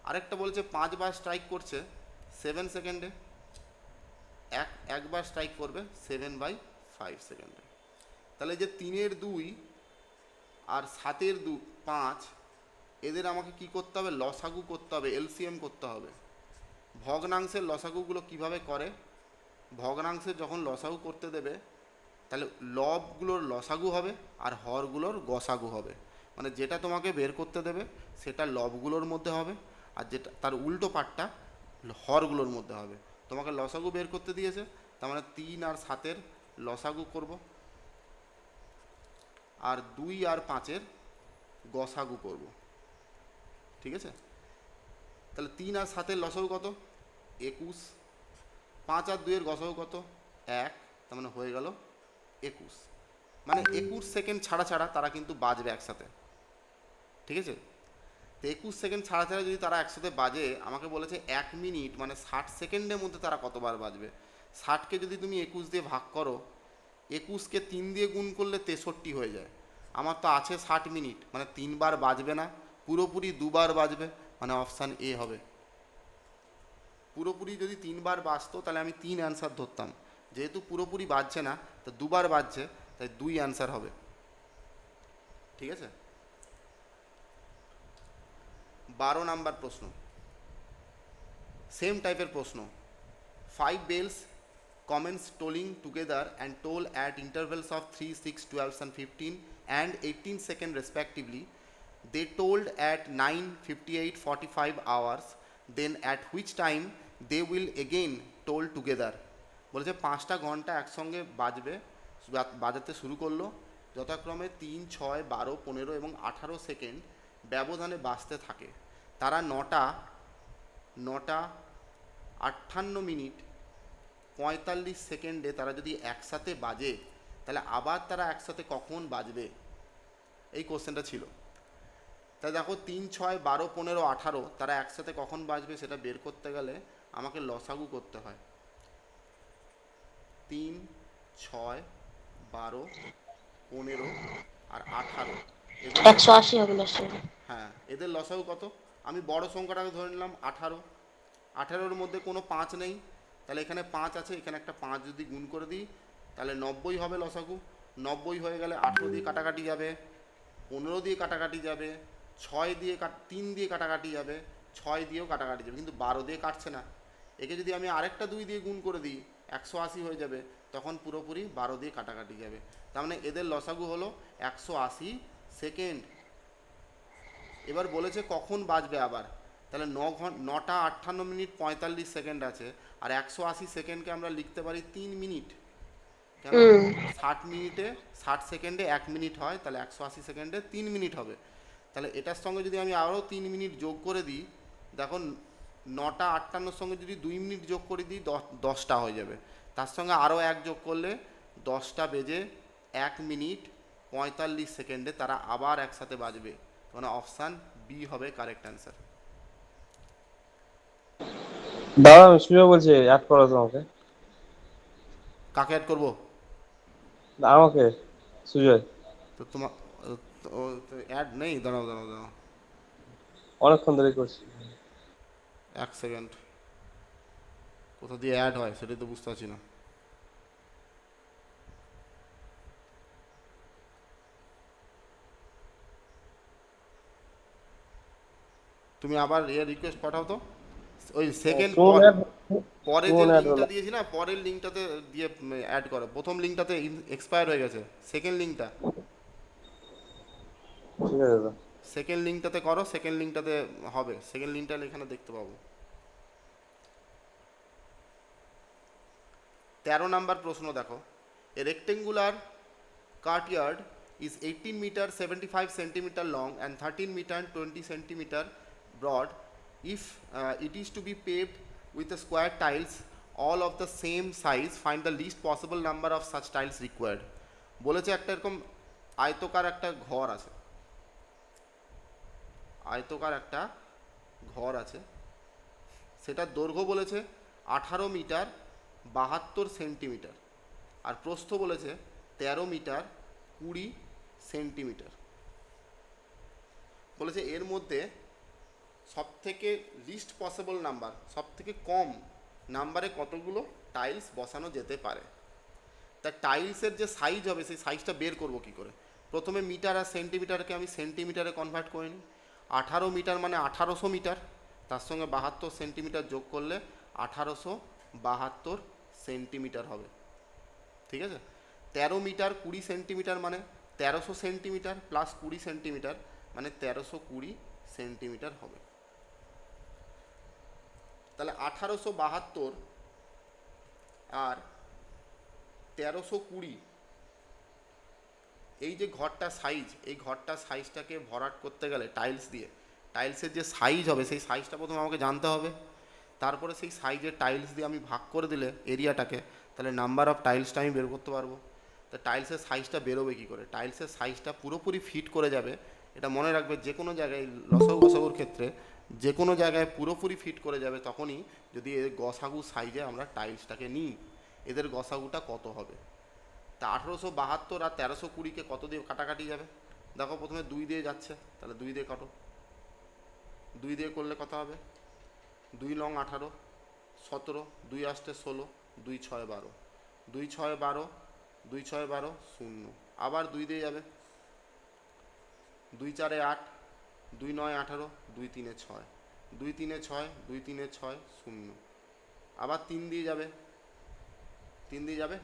আরেকটা বলছে 5 বার স্ট্রাইক করছে 7 সেকেন্ডে, একবার স্ট্রাইক করবে 7/5 সেকেন্ডে। তাহলে যে 3-এর 2 আর 7-এর 5 এদের আমাকে কি করতে হবে? লসাগু করতে হবে, এলসিএম করতে হবে। ভগ্নাংশের লসাগুগুলো কিভাবে করে? ভগ্নাংশের যখন লসাগু করতে দেবে তাহলে লবগুলোর লসাগু হবে আর হরগুলোর গসাগু হবে, মানে যেটা তোমাকে বের করতে দেবে সেটা লবগুলোর মধ্যে হবে, আর যেটা তার উল্টো পাটটা হরগুলোর মধ্যে হবে। তোমাকে লসাগু বের করতে দিয়েছে, তার মানে 3 আর 7-এর লসাগু করব, আর 2 আর 5-এর গসাগু করব। ঠিক আছে, তাহলে 3 আর 7-এর লসাগু কত? 21। 5 আর 2-এর গসাগু কত? 1, তার মানে হয়ে গেল 21। মানে 21 সেকেন্ড ছাড়া ছাড়া তারা কিন্তু বাজবে একসাথে। ঠিক আছে, তো 21 সেকেন্ড ছাড়া ছাড়া যদি তারা একসাথে বাজে, আমাকে বলেছে 1 মিনিট মানে 60 সেকেন্ডের মধ্যে তারা কতবার বাজবে। 60কে যদি তুমি 21 দিয়ে ভাগ করো, 21কে 3 দিয়ে গুণ করলে 63 হয়ে যায়। আমার তো আছে 60 মিনিট, মানে 3 বার বাজবে না, পুরোপুরি 2 বার বাজবে, মানে অপশান এ হবে। পুরোপুরি যদি 3 বার বাজতো তাহলে আমি 3 অ্যান্সার ধরতাম, যেহেতু পুরোপুরি বাজছে না তো 2 বার বাজছে, তাই 2 অ্যান্সার হবে। ঠিক আছে, 12 নাম্বার প্রশ্ন, সেম টাইপের প্রশ্ন। 5 bells commence tolling together and toll at intervals of 3, 6, 12 and 15 and 18 seconds respectively. They tolled at 9, 58, 45 hours. Then at which time they will again toll together? বলেছে 5টা ঘন্টা একসঙ্গে বাজাতে শুরু করলো, যথাক্রমে 3, 6, 12, 15 এবং 18 সেকেন্ড ব্যবধানে বাজতে থাকে। তারা 9টা 58 মিনিট 45 সেকেন্ডে তারা যদি একসাথে বাজে, তাহলে আবার তারা একসাথে কখন বাজবে? এই কোশ্চেনটা ছিল। তাই দেখো 3, 6, 12, 15, 18 তারা একসাথে কখন বাজবে সেটা বের করতে গেলে আমাকে লসাগু করতে হয়। 3, 6, 12, 15 আর 18 এদের 180 হবে লসে। হ্যাঁ, এদের লসাগু কত? আমি বড় সংখ্যাটাকে ধরে নিলাম 18। 18-র মধ্যে কোনো 5 নেই, তাহলে এখানে 5 আছে, এখানে একটা 5 যদি গুণ করে দিই তাহলে 90 হবে লসাগু। 90 হয়ে গেলে 18 দিয়ে কাটাকাটি যাবে, 15 দিয়ে কাটাকাটি যাবে, 6 দিয়ে 3 দিয়ে কাটাকাটি যাবে, 6 দিয়েও কাটাকাটি যাবে, কিন্তু 12 দিয়ে কাটছে না। একে যদি আমি আরেকটা 2 দিয়ে গুণ করে দিই 180 হয়ে যাবে, তখন পুরোপুরি 12 দিয়ে কাটাকাটি যাবে। তার মানে এদের লসাগু হলো 180 সেকেন্ড। এবার বলেছে কখন বাজবে আবার, তাহলে 9টা 58 মিনিট 45 সেকেন্ড আছে, আর 180 সেকেন্ডকে আমরা লিখতে পারি 3 মিনিট। কেন? 60 মিনিটে 60 সেকেন্ডে 1 মিনিট হয়, তাহলে 180 সেকেন্ডে 3 মিনিট হবে। তাহলে এটার সঙ্গে যদি আমি আরও 3 মিনিট যোগ করে দিই, দেখো 9টা 58-র সঙ্গে যদি 2 মিনিট যোগ করে দিই 10টা হয়ে যাবে। তার সঙ্গে আরও 1 যোগ করলে 10টা বেজে 1 মিনিট 45 সেকেন্ডে তারা আবার একসাথে বাজবে। মানে অপশান বি হবে কারেক্ট অ্যান্সার। দাদা আমি সুজয় বলছি, অ্যাড করো তোমাকে। কাকে অ্যাড করবো? আমাকে, সুজয়। তো তোমার অ্যাড নেই, দাঁড়াও দাঁড়াও দাঁড়াও অনেকক্ষণ ধরে করছি। 1 সেকেন্ড, কোথা দিয়ে অ্যাড হয় সেটাই তো বুঝতে পারছি না। তুমি আবার রিকোয়েস্ট পাঠাও তো, ওই সেকেন্ড সুমন add- পরে যে সুমন add লিঙ্কটা হলো। দিয়েছি না, পরের লিঙ্কটাতে দিয়ে অ্যাড করো। প্রথম লিঙ্কটাতে এক্সপায়ার হয়ে গেছে, সেকেন্ড লিঙ্কটা, ঠিক আছে দাদা। সেকেন্ড লিঙ্কটাতে করো, সেকেন্ড লিঙ্কটাতে হবে। সেকেন্ড লিঙ্কটা এখানে দেখতে পাবো। 13 নাম্বার প্রশ্ন দেখো, এ rectangular courtyard is 18 meter 75 centimeter long and 13 meter 20 centimeter broad. If it is to be paved with a square tiles all of the same size, find the least possible number of such tiles required. বলেছে একটা এরকম আয়তকার একটা ঘর আছে, আয়তকার একটা ঘর আছে, সেটার দৈর্ঘ্য বলেছে 18 মিটার 72 সেন্টিমিটার, আর প্রস্থ বলেছে 13 মিটার 20 সেন্টিমিটার। বলেছে এর মধ্যে সবথেকে লিস্ট পসিবল নাম্বার, সবথেকে কম নাম্বারে কতগুলো টাইলস বসানো যেতে পারে। তা টাইলসের যে সাইজ হবে সেই সাইজটা বের করব কি করে? প্রথমে মিটার আর সেন্টিমিটারকে আমি সেন্টিমিটারে কনভার্ট করে নিই। 18 মিটার মানে 1800 মিটার, তার সঙ্গে 72 সেন্টিমিটার যোগ করলে 1872 সেন্টিমিটার হবে। ঠিক আছে? 13 মিটার 20 সেন্টিমিটার মানে 1300 সেন্টিমিটার প্লাস 20 সেন্টিমিটার মানে 1320 সেন্টিমিটার হবে। তাহলে 1872 আর 1320, এই যে ঘরটা সাইজ, এই ঘরটা সাইজটাকে ভরাট করতে গেলে টাইলস দিয়ে, টাইলসের যে সাইজ হবে সেই সাইজটা প্রথমে আমাকে জানতে হবে। তারপরে সেই সাইজের টাইলস দিয়ে আমি ভাগ করে দিলে এরিয়াটাকে, তাহলে নাম্বার অফ টাইলসটা আমি বের করতে পারবো। তা টাইলসের সাইজটা বেরোবে কী করে? টাইলসের সাইজটা পুরোপুরি ফিট করে যাবে, এটা মনে রাখবে, যে কোনো জায়গায় লসাগু গসাগুর ক্ষেত্রে যে কোনো জায়গায় পুরোপুরি ফিট করে যাবে তখনই যদি এর গসাগু সাইজে আমরা টাইলসটাকে নিই। এদের গসাগুটা কত হবে? তা 1872 আর 1320-কে কত দিয়ে কাটাকাটি যাবে? দেখো প্রথমে 2 দিয়ে যাচ্ছে, তাহলে 2 দিয়ে কাটো। 2 দিয়ে করলে কত হবে? 2 লং 18, 17, 2 আসতে 16, 2 6 12, 2 6 12, 2 6 12 0, আবার 2 দিয়ে যাবে, 2 4 8, 2 9 18, 2 3 6, 2 3 6, 2 3 6 0, আবার 3 দিয়ে যাবে, 3 দিয়ে যাবে,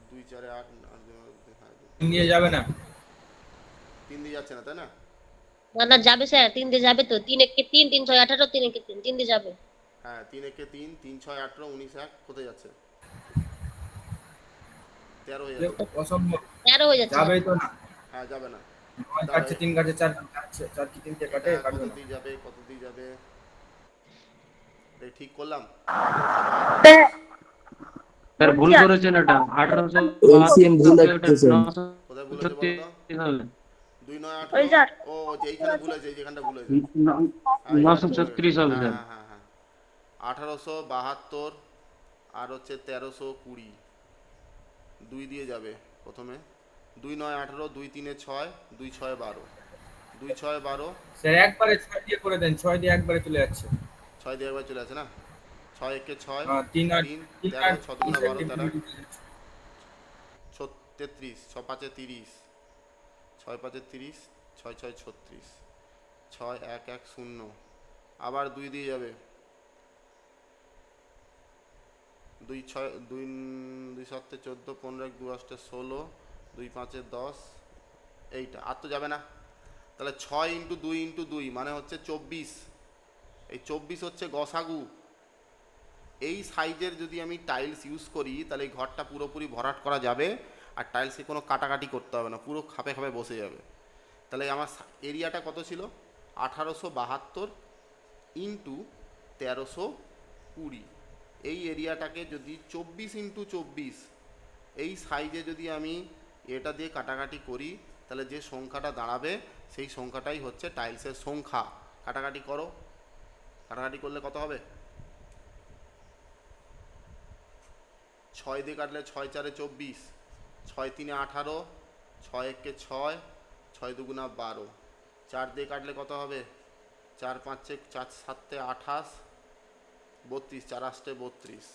2 4 8, নিয়ে যাবে না। 3 দিয়ে যাচ্ছে না, তাই না? না না যাবে স্যার, 3 দিয়ে যাবে তো। 3 1 3 3 6 18 3 1 3 3 দিয়ে যাবে। হ্যাঁ, 3 1 3, 3 6 18, 19 1 কোথায় যাচ্ছে? 13 হয়ে যাচ্ছে। অসম্ভব, 13 হয়ে যাচ্ছে। যাবেই তো না। হ্যাঁ, যাবে না। 9 কাটছে, 3 কাটছে, 4 কাটছে, 4 কি 3 তে কাটে, এটা কাটবে কত না। দিয়ে যাবে, কত দিয়ে যাবে? এটা ঠিক করলাম। স্যার ভুল করেছেন, এটা 1800 LCM ভুল লিখতেছেন। কোথায় ভুল হয়েছে বলো তো? 2 9 ওই 18 স্যার ও যে এইখানে ভুল হয়েছে, এই যেখানটা ভুল হয়েছে। হ্যাঁ, এইখানে ভুল হয়েছে। 936 হবে হ্যাঁ, স্যার। হ্যাঁ, হ্যাঁ, হ্যাঁ। 1872 আর হচ্ছে 1320 2 দিয়ে যাবে প্রথমে। 2 9 18 2 3 6 2 6 12 2 6 12 স্যার একবারে 6 দিয়ে করে দেন, 6 দিয়ে একবারে চলে যাচ্ছে। 6 দিয়ে একবার চলে আসে না? 6 একে 6 হ্যাঁ 3 আর 3 3 13 আর 6 দুগুণা 12 13 33 33 6 5 30 6 5 30 6 6 36 6 1 1 0 আবার 2 দিয়ে যাবে। 2 6 2 2 7 14 15 1 2 8 16 2 5 10 এইটা আর তো যাবে না। তাহলে 6 ইন্টু 2 ইন্টু 2 মানে হচ্ছে 24। এই 24 হচ্ছে গসাগু। এই সাইজের যদি আমি টাইলস ইউজ করি তাহলে এই ঘরটা পুরোপুরি ভরাট করা যাবে, আর টাইলসে কোনো কাটাকাটি করতে হবে না, পুরো খাপে খাপে বসে যাবে। তাহলে আমার এরিয়াটা কত ছিল? 1872 ইন্টু 1320। এই এরিয়াটাকে যদি 24 ইন্টু 24 এই সাইজে যদি আমি এটা দিয়ে কাটাকাটি করি, তাহলে যে সংখ্যাটা দাঁড়াবে সেই সংখ্যাটাই হচ্ছে টাইলসের সংখ্যা। কাটাকাটি করো, কাটাকাটি করলে কত হবে? 6 দিয়ে কাটলে 6 4 24, 6 3 18, 6 1 6, 6 2 12। 4 দিয়ে কাটলে কত হবে? 4 5 4 7 28, 32, 4 8 32।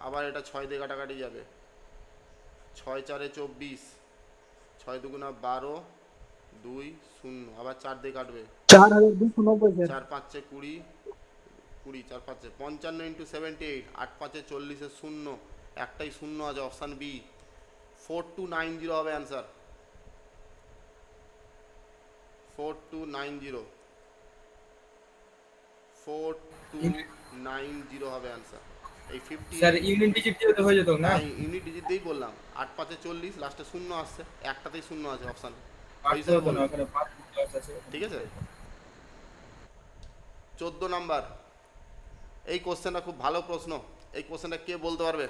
আবার এটা 6 দিয়ে কাটাকাটি যাবে। 6 4 24, 6 2 12, 2 0। আবার 4 দিয়ে কাটবে। 4290 স্যার। 4 5 20, 20 4 5 55 ইন্টু 78, 8 5 40 0, একটাই শূন্য আছে, অপশান বি। 4290 হবে অ্যান্সার। 4290 4290 হবে অ্যান্সার। এই 50 স্যার ইউনিট ডিজিট দিয়ে তো হয়ে যেত না? ইউনিট ডিজিট দিয়েই বললাম। 8 5 40, লাস্টে শূন্য আসছে, একটাতেই শূন্য আছে অপশান। পাঁচটা হতো না, ওখানে 5 প্লাস আছে। ঠিক আছে। 14 নাম্বার। এই কোশ্চেনটা খুব ভালো প্রশ্ন। এই কোশ্চেনটা কে বলতে পারবে?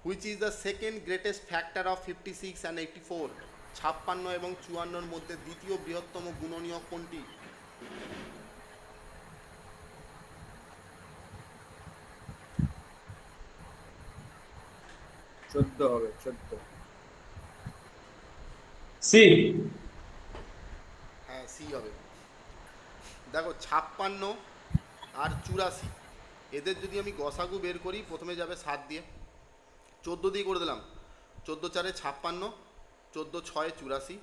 Which is the second greatest factor of 56 and 84? 56 এবং 54 মধ্যে দ্বিতীয় বৃহত্তম গুণনীয়ক কোনটি? চোদ্দ হবে, 14। সি। হ্যাঁ, সি হবে। দেখো 56 আর 84 এদের যদি আমি গসাগু বের করি, প্রথমে যাবে 7 দিয়ে, 14 দিয়ে করে দিলাম। 14 4 56, 14 6 84,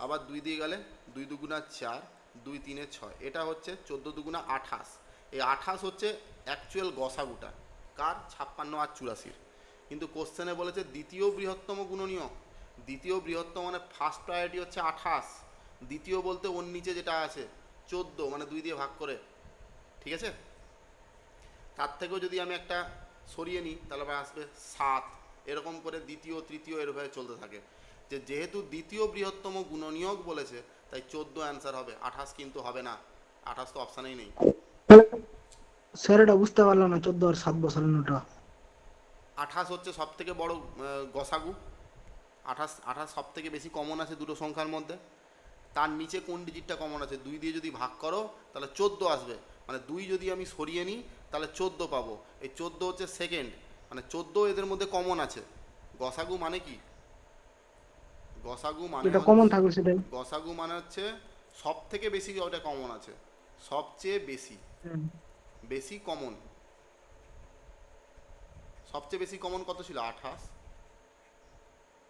আবার 2 দিয়ে গেলে 2 2 4, 2 3 6। এটা হচ্ছে 14 2 28। এই 28 হচ্ছে অ্যাকচুয়াল গসাগুটা কার? 56 আর 84। কিন্তু কোশ্চেনে বলেছে দ্বিতীয় বৃহত্তম গুণনীয়ক। দ্বিতীয় বৃহত্তম মানে ফার্স্ট প্রায়োরিটি হচ্ছে 28, দ্বিতীয় বলতে ওর নিচে যেটা আছে 14, মানে 2 দিয়ে ভাগ করে। ঠিক আছে। তার থেকেও যদি আমি একটা সরিয়ে নিই তাহলে আবার আসবে 7। এরকম করে দ্বিতীয় তৃতীয় এরভাবে চলতে থাকে। যেহেতু দ্বিতীয় বৃহত্তম গুণনীয়ক বলেছে তাই 14 অ্যান্সার হবে। 28 কিন্তু হবে না, 28 তো অপশানেই নেই। স্যার এটা বুঝতে পারলাম না, 14 আর 7 বসানোটা। 28 হচ্ছে সব থেকে বড় গসাগু। 28 সব থেকে বেশি কমন আছে দুটো সংখ্যার মধ্যে। তার নিচে কোন ডিজিটটা কমন আছে? 2 দিয়ে যদি ভাগ করো তাহলে 14 আসবে, মানে 2 যদি আমি সরিয়ে নিই তাহলে 14 পাবো। এই 14 হচ্ছে সেকেন্ড, মানে 14 এদের মধ্যে কমন আছে। গসাগু মানে কি? গসাগু মানে যেটা কমন থাকবে সেটাই। গসাগু মানে হচ্ছে সব থেকে বেশি ওটা কমন আছে, সবচেয়ে বেশি বেশি কমন। সবচেয়ে বেশি কমন কত ছিল? 28।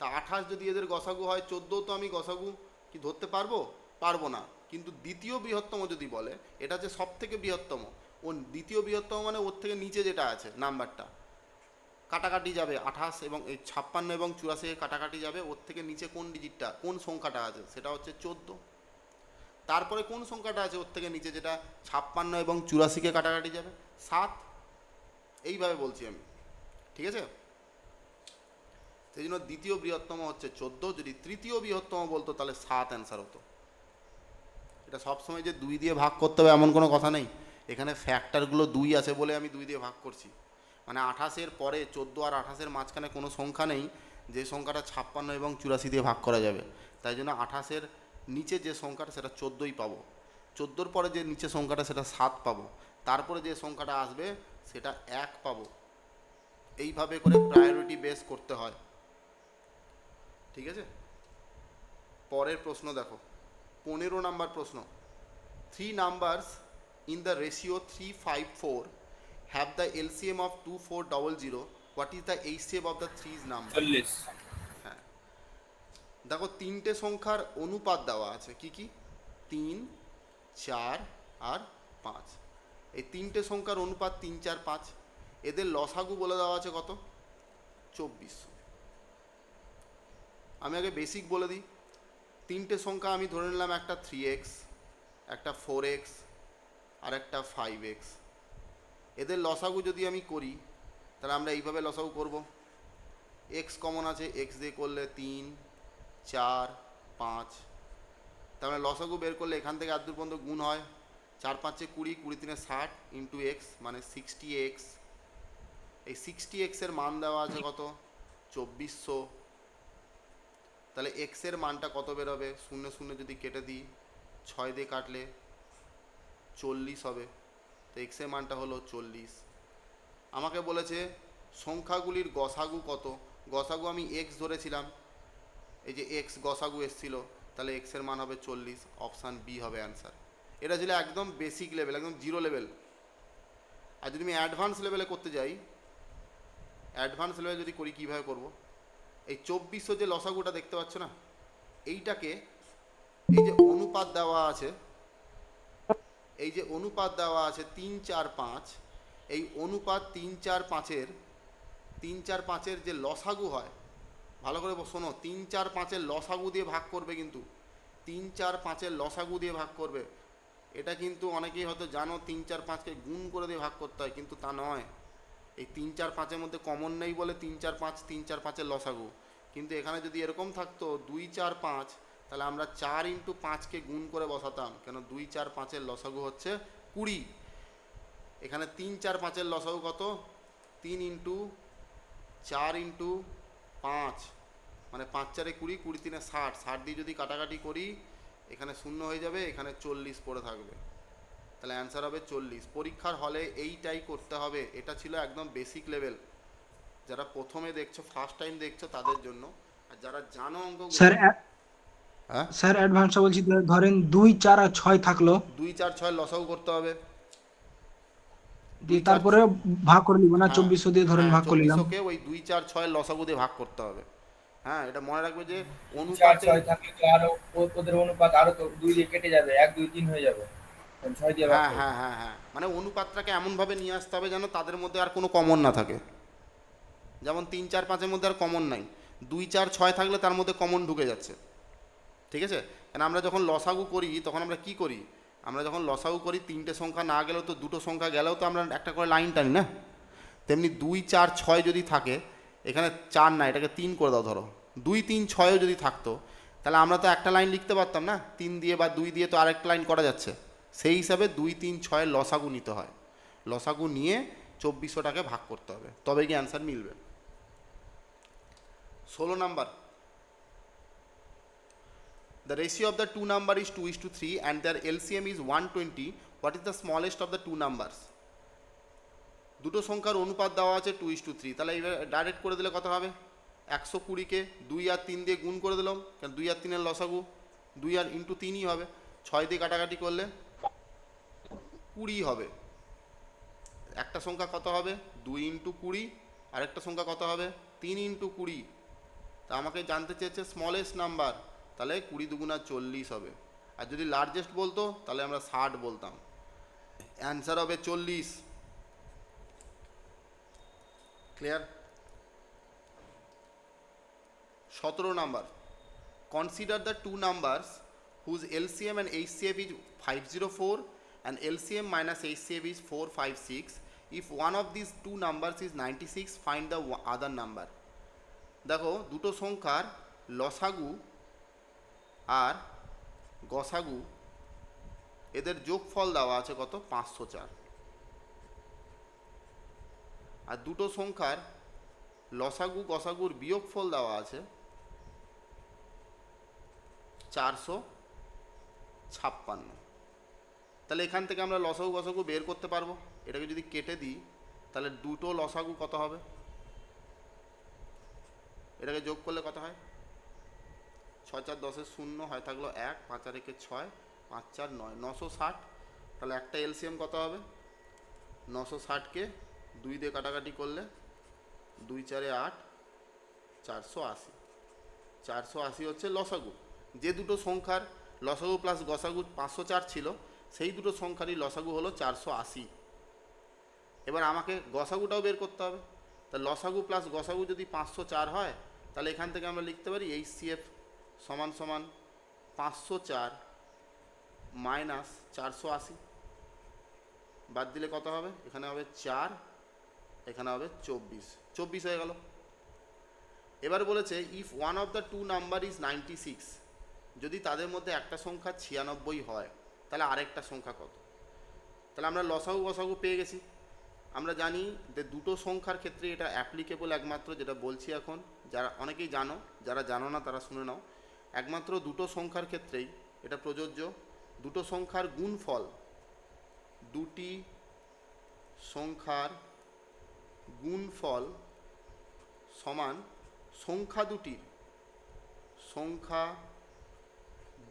তা 28 যদি এদের গসাগু হয়, 14 তো আমি গসাগু কি ধরতে পারবো? পারবো না। কিন্তু দ্বিতীয় বৃহত্তম যদি বলে, এটা হচ্ছে সব থেকে বৃহত্তম। ও দ্বিতীয় বৃহত্তম মানে ওর থেকে নিচে যেটা আছে নাম্বারটা কাটাকাটি যাবে। 28 এবং এই 56 এবং 84 কাটাকাটি যাবে। ওর থেকে নিচে কোন ডিজিটটা, কোন সংখ্যাটা আছে সেটা হচ্ছে 14। তারপরে কোন সংখ্যাটা আছে ওর থেকে নিচে যেটা 56 এবং 84-কে কাটাকাটি যাবে? 7। এইভাবে বলছি আমি। ঠিক আছে। সেই জন্য দ্বিতীয় বৃহত্তম হচ্ছে 14। যদি তৃতীয় বৃহত্তম বলতো তাহলে 7 অ্যান্সার হতো। এটা সবসময় যে 2 দিয়ে ভাগ করতে হবে এমন কোনো কথা নেই। এখানে ফ্যাক্টরগুলো 2 আছে বলে আমি 2 দিয়ে ভাগ করছি। মানে 28-এর পরে 14 আর 28-এর মাঝখানে কোনো সংখ্যা নেই যে সংখ্যাটা 56 এবং 84 দিয়ে ভাগ করা যাবে। তাই জন্য 28-এর নিচে যে সংখ্যাটা সেটা 14ই পাবো, 14-র পরে যে নিচে সংখ্যাটা সেটা 7 পাবো, তারপরে যে সংখ্যাটা আসবে সেটা 1 পাবো। এইভাবে করে প্রায়োরিটি বেস করতে হয়, ঠিক আছে। পরের প্রশ্ন দেখো, 15 নাম্বার প্রশ্ন। 3 numbers in the ratio 354 have the LCM of 2400. What is the HCF of the 3 number? 40। হ্যাঁ, দেখো তিনটে সংখ্যার অনুপাত দেওয়া আছে, কি কি? 3, 4 আর 5। এই তিনটে সংখ্যার অনুপাত 3, 4, 5। এদের লসাগু বলে দেওয়া আছে কত? 2400। আমি আগে বেসিক বলে দিই। তিনটে সংখ্যা আমি ধরে নিলাম, একটা 3x, একটা 4x আর একটা 5x। এদের লসাগু যদি আমি করি তাহলে আমরা এইভাবে লসাগু করব। x কমন আছে, x দিয়ে করলে 3, 4, 5। তার মানে লসাগু বের করলে এখান থেকে আর দূর পর্যন্ত গুণ হয়। 4 5 20, 20 3 60 ইন্টু x মানে 60x। এই 60x এর মান দেওয়া আছে কত? 2400। তাহলে x এর মানটা কত বেরোবে? 0 0 যদি কেটে দিই, 6 দিয়ে কাটলে 40 হবে। তো x এর মানটা হলো 40। আমাকে বলেছে সংখ্যাগুলির গসাগু কত। গসাগু আমি x ধরেছিলাম, এই যে x গসাগু এসছিল, তাহলে x এর মান হবে 40। অপশান বি হবে অ্যান্সার। এটা ছিল একদম বেসিক লেভেল, একদম জিরো লেভেল। আর যদি আমি অ্যাডভান্স লেভেলে করতে যাই, অ্যাডভান্স লেভেলে যদি করি কীভাবে করব? এই 2400 যে লসাগুটা দেখতে পাচ্ছ না, এইটাকে এই যে অনুপাত দেওয়া আছে, এই যে অনুপাত দেওয়া আছে 3, 4, 5, এই অনুপাত 3, 4, 5-এর যে লসাগু হয়, ভালো করে শোনো, 3, 4, 5-এর লসাগু দিয়ে ভাগ করবে, কিন্তু 3, 4, 5-এর লসাগু দিয়ে ভাগ করবে। এটা কিন্তু অনেকেই হয়তো জানো 3, 4, 5-কে গুণ করে দিয়ে ভাগ করতে হয়, কিন্তু তা নয়। এই 3, 4, 5-এর মধ্যে কমন নেই বলে 3, 4, 5, 3, 4, 5-এর লসাগু। কিন্তু এখানে যদি এরকম থাকতো 2, 4, 5, তাহলে আমরা 4 ইন্টু 5-কে গুণ করে বসাতাম, কেন 2, 4, 5-এর লসাগু হচ্ছে 20। এখানে 3, 4, 5-এর লসাগু কত? 3 ইন্টু 4 ইন্টু 5 মানে 5 4 20, 20 3 60, 60 দিয়ে যদি কাটাকাটি করি এখানে 0 হয়ে যাবে, এখানে 40 পড়ে থাকবে। তাহলে অ্যান্সার হবে 40। পরীক্ষার হলে এইটাই করতে হবে। এটা ছিল একদম বেসিক লেভেল, যারা প্রথমে দেখছো, ফার্স্ট টাইম দেখছো তাদের জন্য। আর যারা জানো অঙ্কগুলো, স্যার হ্যাঁ স্যার অ্যাডভান্সটা বলছি, ধরেন 2 4 আর 6 থাকলো, 2 4 6 লসাগু করতে হবে। দিয়ে 2 4 তারপরে ভাগ করে নিব না, হ্যাঁ 2400 দিয়ে ধরেন হ্যাঁ, ভাগ করে নিলাম। 2400-কে ওই 2 4 6 লসাগু দিয়ে ভাগ করতে হবে। হ্যাঁ, এটা মনে রাখবে যে 4 অনুপাতে 6 থাকলে তো আরো ওদের অনুপাত আরো তো 2 দিয়ে কেটে যাবে, 1 2 3 হয়ে যাবে। 6 দিয়ে ভাগ হ্যাঁ করবে। হ্যাঁ হ্যাঁ হ্যাঁ, মানে অনুপাতটাকে এমনভাবে নিয়ে আসতে হবে যেন তাদের মধ্যে আর কোনো কমন না থাকে। যেমন 3 4 5-এর মধ্যে আর কমন নাই, 2 4 6 থাকলে তার মধ্যে কমন ঢুকে যাচ্ছে, ঠিক আছে। কারণ আমরা যখন লসাগু করি তখন আমরা কি করি? আমরা যখন লসাগু করি, তিনটে সংখ্যা না গেলেও তো, দুটো সংখ্যা গেলেও তো আমরা একটা করে লাইন টানি না। তেমনি 2 4 6 যদি থাকে, এখানে 4 না, এটাকে 3 করে দাও, ধরো 2 3 6-ও যদি থাকতো, তাহলে আমরা তো একটা লাইন লিখতে পারতাম না, 3 দিয়ে বা 2 দিয়ে তো আরেকটা লাইন করা যাচ্ছে। সেই হিসাবে 2 3 6-এর লসাগু নিতে হয়। লসাগু নিয়ে 2400টাকে ভাগ করতে হবে, তবে কি অ্যান্সার মিলবে। 16 number. The ratio of the two number is 2:3 and their LCM is 120. What is the smallest of the two numbers? দুটো সংখ্যার অনুপাত দেওয়া আছে 2:3, তাহলে এবার ডাইরেক্ট করে দিলে কত হবে? 120-কে 2 আর 3 দিয়ে গুণ করে দিলাম, কারণ 2 আর 3-এর লসাগু 2 আর ইন্টু 3ই হবে। 6 দিয়ে কাটাকাটি করলে 20 হবে। একটা সংখ্যা কত হবে? 2 ইন্টু 20, আরেকটা সংখ্যা কত হবে? 3 ইন্টু 20। তা আমাকে জানতে চেয়েছে স্মলেস্ট নাম্বার, তাহলে 20 2 40 হবে। আর যদি লার্জেস্ট বলতো তাহলে আমরা 60 বলতাম। অ্যান্সার হবে 40। Clear? 17 number. Consider the two numbers whose LCM and HCF is 504 and LCM minus HCF is 456. If one of these two numbers is 96, find the other number. দেখো দুটো সংখ্যার লসাগু আর গসাগু এদের যোগফল দেওয়া আছে কত? 504। আর দুটো সংখ্যার লসাগু গসাগুর বিয়োগফল দেওয়া আছে 456। তাহলে এখান থেকে আমরা লসাগু গসাগু বের করতে পারবো। এটাকে যদি কেটে দিই তাহলে দুটো লসাগু কত হবে, এটাকে যোগ করলে কত হয়, 6 4 10 0 হয় থাকলো 1, 5 আর 1 6, 5 4 9, 960। তাহলে একটা এলসিএম কত হবে, 960কে 2 দিয়ে কাটাকাটি করলে 2 4 8, 480। 480 হচ্ছে লসাগু। যে দুটো সংখ্যার লসাগু প্লাস গসাগু 504 ছিল, সেই দুটো সংখ্যারই লসাগু হলো 480। এবার আমাকে গসাগুটাও বের করতে হবে। তা লসাগু প্লাস গসাগু যদি 504 হয়, তাহলে এখান থেকে আমরা লিখতে পারি HCF সমান সমান 504 মাইনাস 480। বাদ দিলে কত হবে, এখানে হবে 4, এখানে হবে 24 হয়ে গেল। এবার বলেছে if one of the two number is 96, যদি তাদের মধ্যে একটা সংখ্যা 96 হয়, তাহলে আরেকটা সংখ্যা কত। তাহলে আমরা লসাগু গসাগু পেয়ে গেছি। আমরা জানি যে দুটো সংখ্যার ক্ষেত্রে এটা অ্যাপ্লিকেবল একমাত্র, যেটা বলছি এখন, যারা অনেকেই জানো, যারা জানো না তারা শুনে নাও। একমাত্র দুটো সংখ্যার ক্ষেত্রেই এটা প্রযোজ্য। দুটো সংখ্যার গুণফল, দুটি সংখ্যার গুণফল সমান সংখ্যা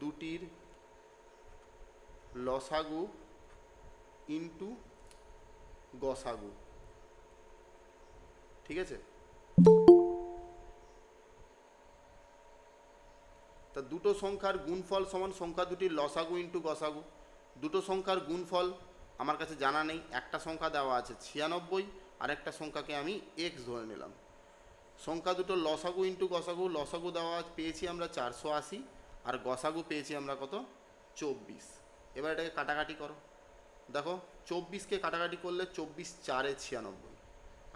দুটির লসাগু ইন্টু গসাগু। ঠিক আছে, তা দুটো সংখ্যার গুণফল সমান সংখ্যা দুটির লসাগু ইন্টু গসাগু। দুটো সংখ্যার গুণফল আমার কাছে জানা নেই, একটা সংখ্যা দেওয়া আছে 96, আর একটা সংখ্যাকে আমি x ধরে নিলাম। সংখ্যা দুটো লসাগু ইন্টু গসাগু, লসাগু দেওয়া পেয়েছি আমরা 480, আর গসাগু পেয়েছি আমরা কত, 24। এবার এটাকে কাটাকাটি করো, দেখো 24কে কাটাকাটি করলে 24 4 96,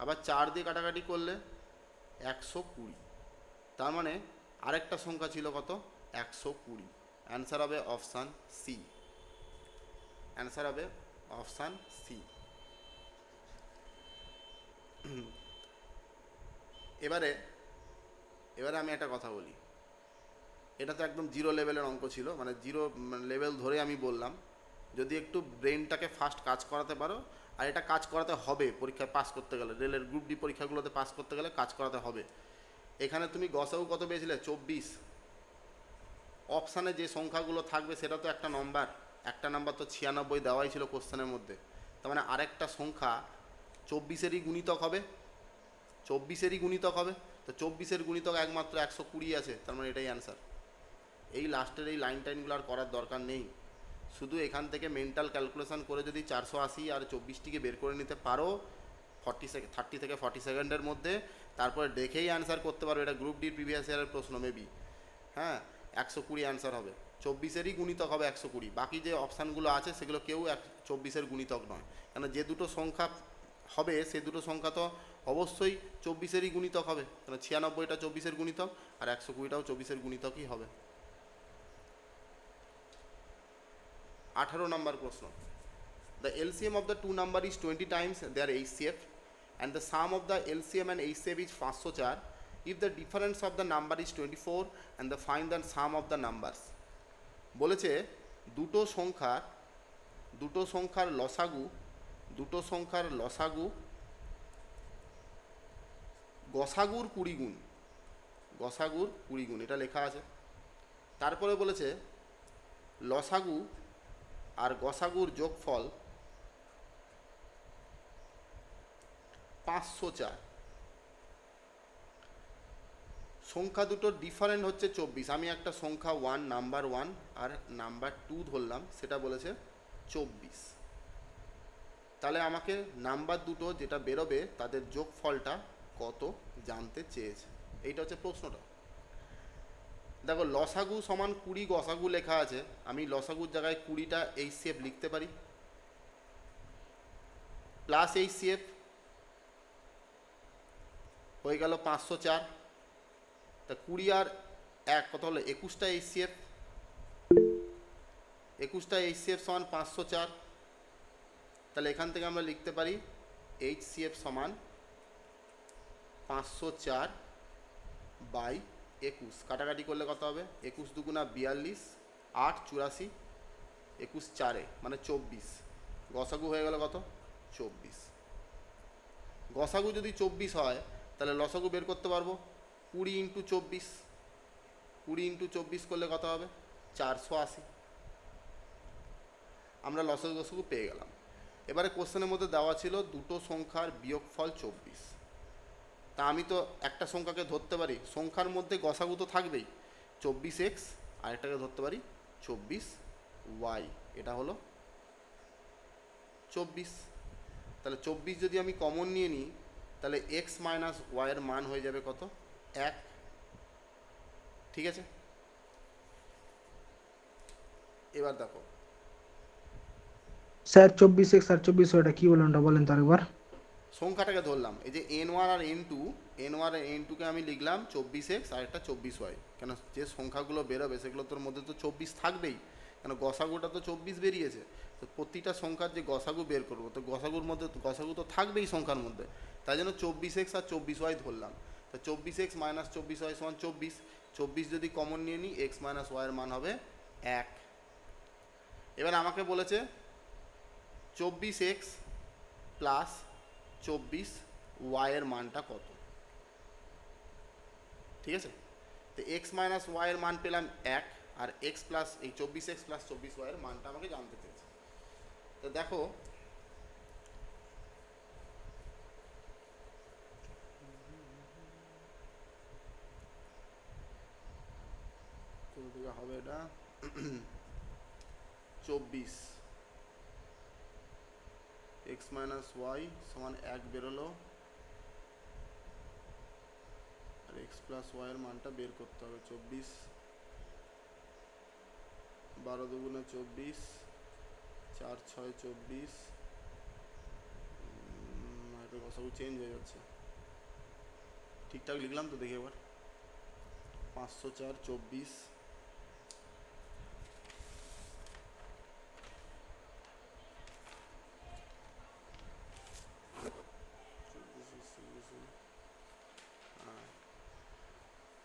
আবার 4 দিয়ে কাটাকাটি করলে 120। তার মানে আরেকটা সংখ্যা ছিল কত, 120। অ্যান্সার হবে অপশান সি। অ্যান্সার হবে অপশান সি। এবারে আমি একটা কথা বলি। এটা তো একদম জিরো লেভেলের অঙ্ক ছিল, মানে জিরো লেভেল ধরে আমি বললাম। যদি একটু ব্রেনটাকে ফাস্ট কাজ করাতে পারো, আর এটা কাজ করাতে হবে পরীক্ষায় পাস করতে গেলে, রেলের গ্রুপ ডি পরীক্ষাগুলোতে পাস করতে গেলে কাজ করাতে হবে। এখানে তুমি গসাগু কত পেয়েছিলে, 24। অপশানে যে সংখ্যাগুলো থাকবে সেটা তো একটা নাম্বার তো 96 দেওয়াই ছিল কোশ্চেনের মধ্যে। তার মানে আরেকটা সংখ্যা 24-এরই গুণিতক হবে, 24-এরই গুণিতক হবে। তো 24-এর গুণিতক একমাত্র 120 আছে, তার মানে এটাই অ্যান্সার। এই লাস্টের এই লাইন টাইনগুলো আর করার দরকার নেই, শুধু এখান থেকে মেন্টাল ক্যালকুলেশন করে যদি 480 আর 24টিকে বের করে নিতে পারো 30 থেকে 40 সেকেন্ডের মধ্যে, তারপরে দেখেই অ্যান্সার করতে পারো। এটা গ্রুপ ডির প্রিভিয়াস ইয়ারের প্রশ্ন মেবি। হ্যাঁ, 120 অ্যান্সার হবে, 24-এরই গুণিতক হবে 120। বাকি যে অপশানগুলো আছে সেগুলো কেউ 24-এর গুণিতক নয়, কেন যে দুটো সংখ্যা হবে সে দুটো সংখ্যা তো অবশ্যই 24-এরই গুণিতক হবে, কেন 96টা 24-এর গুণিতক আর 120টাও 24-এর গুণিতকই হবে। 18 নম্বর প্রশ্ন। The LCM of the two number is 20 times their HCF and the sum of the LCM and HCF is 504 if the difference of the number is 24 and the find the sum of the numbers। বলেছে দুটো সংখ্যার লসাগু গসাগুর 20 গুণ, এটা লেখা আছে। তারপরে বলেছে লসাগু আর গসাগুর যোগফল 504। সংখ্যা দুটোর ডিফারেন্ট হচ্ছে 24। আমি একটা সংখ্যা নাম্বার 1 আর নাম্বার 2 ধরলাম, সেটা বলেছে 24। তাহলে আমাকে নাম্বার দুটো যেটা বেরোবে তাদের যোগফলটা কত জানতে চেয়েছে, এইটা হচ্ছে প্রশ্নটা। দেখো লসাগু সমান 20, গসাগু লেখা আছে, আমি লসাগুর জায়গায় 20টা HCF লিখতে পারি, প্লাস HCF হয়ে গেল 504। তা 20 আর 1 কত হলো, 21টা HCF, 21টা HCF সমান 504। তাহলে এখান থেকে আমরা লিখতে পারি HCF সমান 504/21 কাটাকাটি করলে কত হবে? 21 দুগুণা 42, 8 84, 21 4 মানে 24। গসাগু হয়ে গেল কত? 24। গসাগু যদি 24 হয় তাহলে লসাগু বের করতে পারবো 20 ইন্টু 24। 20 ইন্টু 24 করলে কত হবে? 480। আমরা লসাগু গসাগু পেয়ে গেলাম। এবারে কোশ্চেনের মধ্যে দেওয়া ছিল দুটো সংখ্যার বিয়োগফল 24। তা আমি তো একটা সংখ্যাকে ধরতে পারি, সংখ্যার মধ্যে গসাগু তো থাকবেই, 24x, আরেকটাকে ধরতে পারি 24y, এটা হলো 24। তাহলে 24 যদি আমি কমন নিয়ে নিই তাহলে x মাইনাস ওয়াই এর মান হয়ে যাবে কত? 1। ঠিক আছে, এবার দেখো স্যার 24x আর 24y কি বলেন ওটা বলেন তো আরেকবার। সংখ্যাটাকে ধরলাম, এই যে n1 আর n1 আর n2কে আমি লিখলাম 24x আর একটা 24y। কেন, যে সংখ্যাগুলো বেরোবে সেগুলো তোর মধ্যে তো 24 থাকবেই, কেন গসাগুটা তো 24 বেরিয়েছে। তো প্রতিটা সংখ্যার যে গসাগু বের করবো, তো গসাগুর মধ্যে গসাগু তো থাকবেই সংখ্যার মধ্যে, তাই জন্য 24x আর 24y ধরলাম। তো 24x মাইনাস 24y সমান 24। 24 যদি কমন নিয়ে নিই, x মাইনাস ওয়াই এর মান হবে 1। এবার আমাকে বলেছে 24x প্লাস 24y এর মানটা কত। ঠিক আছে, তো x মাইনাস ওয়াই এর মান পেলাম 1, আর x প্লাস এই 24x প্লাস 24y এর মানটা আমাকে জানতে চেয়েছে। তো দেখো হবে এটা 24 x মাইনাস ওয়াই সমান 1 বেরোলো, আর x প্লাস ওয়াই এর মানটা বের করতে হবে। 24 12 দুগুণে 24, 4 6 24, এটা সব চেঞ্জ হয়ে যাচ্ছে। ঠিকঠাক লিখলাম তো, দেখি এবার 504 24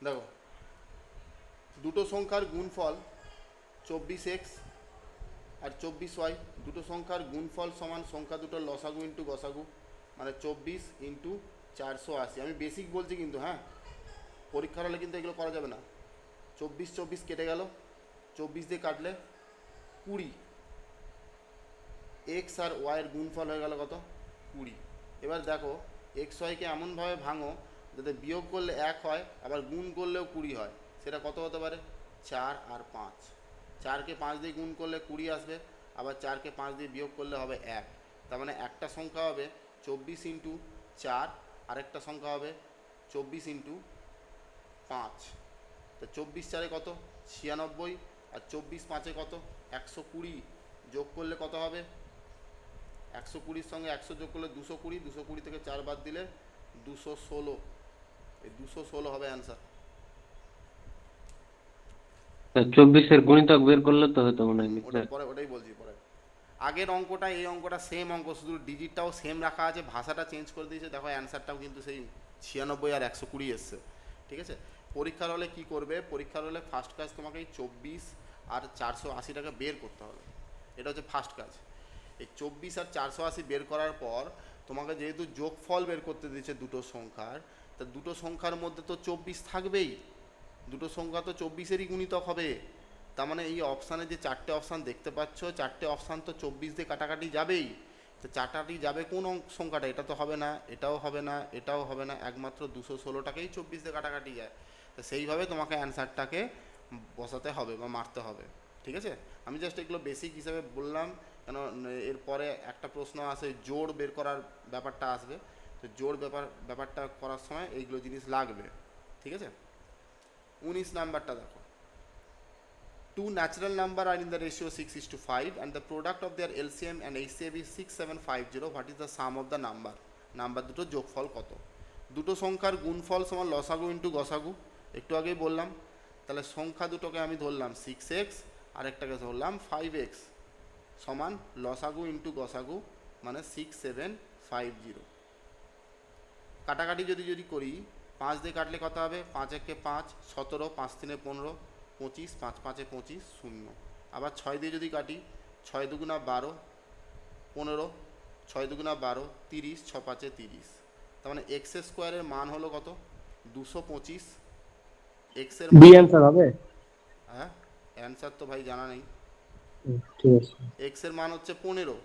দেখো দুটো সংখ্যার গুণফল 24x আর 24y, দুটো সংখ্যার গুণফল সমান সংখ্যা দুটোর লসাগু ইন্টু গসাগু, মানে 24 ইন্টু 480। আমি বেসিক বলছি কিন্তু, হ্যাঁ, পরীক্ষার হলে কিন্তু এগুলো করা যাবে না। 24 24 কেটে গেল, 24 দিয়ে কাটলে 20, এক্স আর ওয়াইয়ের গুণফল হয়ে গেল কত? 20। এবার দেখো এক্স ওয়াইকে এমনভাবে ভাঙো যাতে বিয়োগ করলে 1 হয়, আবার গুণ করলেও 20 হয়। সেটা কত হতে পারে? 4 আর 5। 4কে 5 দিয়ে গুণ করলে 20 আসবে, আবার 4কে 5 দিয়ে বিয়োগ করলে হবে 1। তার মানে একটা সংখ্যা হবে 24 ইন্টু 4, আরেকটা সংখ্যা হবে 24 ইন্টু 5। তো 24 4 কত? 96, আর 24 5 কত? 120। যোগ করলে কত হবে? 120-র সঙ্গে 100 যোগ করলে 220, 220 থেকে 4 বাদ দিলে 216। এই 216 হবে অ্যান্সার। 24-এর গুণিতক বের করলে তো হতো মনে হয়। ওটাই বলছি পরে। আগের অঙ্কটা এই অঙ্কটা সেম অঙ্ক, শুধু ডিজিটটাও সেম রাখা আছে, ভাষাটা চেঞ্জ করে দিয়েছে। দেখো অ্যান্সারটাও কিন্তু সেই 96 আর 120 এসছে। ঠিক আছে, পরীক্ষার হলে কি করবে? পরীক্ষার হলে ফার্স্ট কাজ তোমাকে এই 24 আর 480 টাকা বের করতে হবে। এটা হচ্ছে ফার্স্ট কাজ। এই 24 আর 480 বের করার পর তোমাকে যেহেতু যোগফল বের করতে দিয়েছে দুটো সংখ্যার, তা দুটো সংখ্যার মধ্যে তো 24 থাকবেই, দুটো সংখ্যা তো 24-এরই গুণিতক হবে। তার মানে এই অপশানে যে 4টে অপশান দেখতে পাচ্ছ, 4টে অপশান তো 24 দিয়ে কাটাকাটি যাবেই। তো কাটাকাটি যাবে কোন সংখ্যাটা? এটা তো হবে না, এটাও হবে না, এটাও হবে না, একমাত্র 216টাকেই 24 দিয়ে কাটাকাটি যায়। তো সেইভাবে তোমাকে অ্যান্সারটাকে বসাতে হবে বা মারতে হবে। ঠিক আছে, আমি জাস্ট এগুলো বেসিক হিসাবে বললাম, কেন এরপরে একটা প্রশ্ন আসে, জোড় বের করার ব্যাপারটা আসবে। তো জোড় ব্যাপারটা করার সময় এইগুলো জিনিস লাগবে। ঠিক আছে, 19 নাম্বারটা দেখো। Two natural number are in the ratio 6:5 and the product of their LCM and HCF is 6750. What is the sum of the number? Number দুটো যোগফল কত? দুটো সংখ্যার গুণফল সমান লসাগু ইন্টু গসাগু, একটু আগেই বললাম। তাহলে সংখ্যা দুটোকে আমি ধরলাম 6x, আরেকটাকে ধরলাম 5x, সমান লসাগু ইন্টু গসাগু মানে 6750। কাটাকাটি যদি করি, 5 দিয়ে কাটলে কত হবে? 5 একে 5, 17, 5 3 15, 25, 5 5 25, 0। আবার 6 দিয়ে যদি কাটি, 6 দুগুণা 12, 15, 6 দুগুণা 12, 30, 6 5 30। তার মানে এক্স স্কোয়ারের মান হলো কত? 225। এক্সের বি মান, অ্যান্সার হবে। হ্যাঁ অ্যান্সার তো ভাই জানা নেই। ঠিক আছে। এক্সের মান হচ্ছে 15।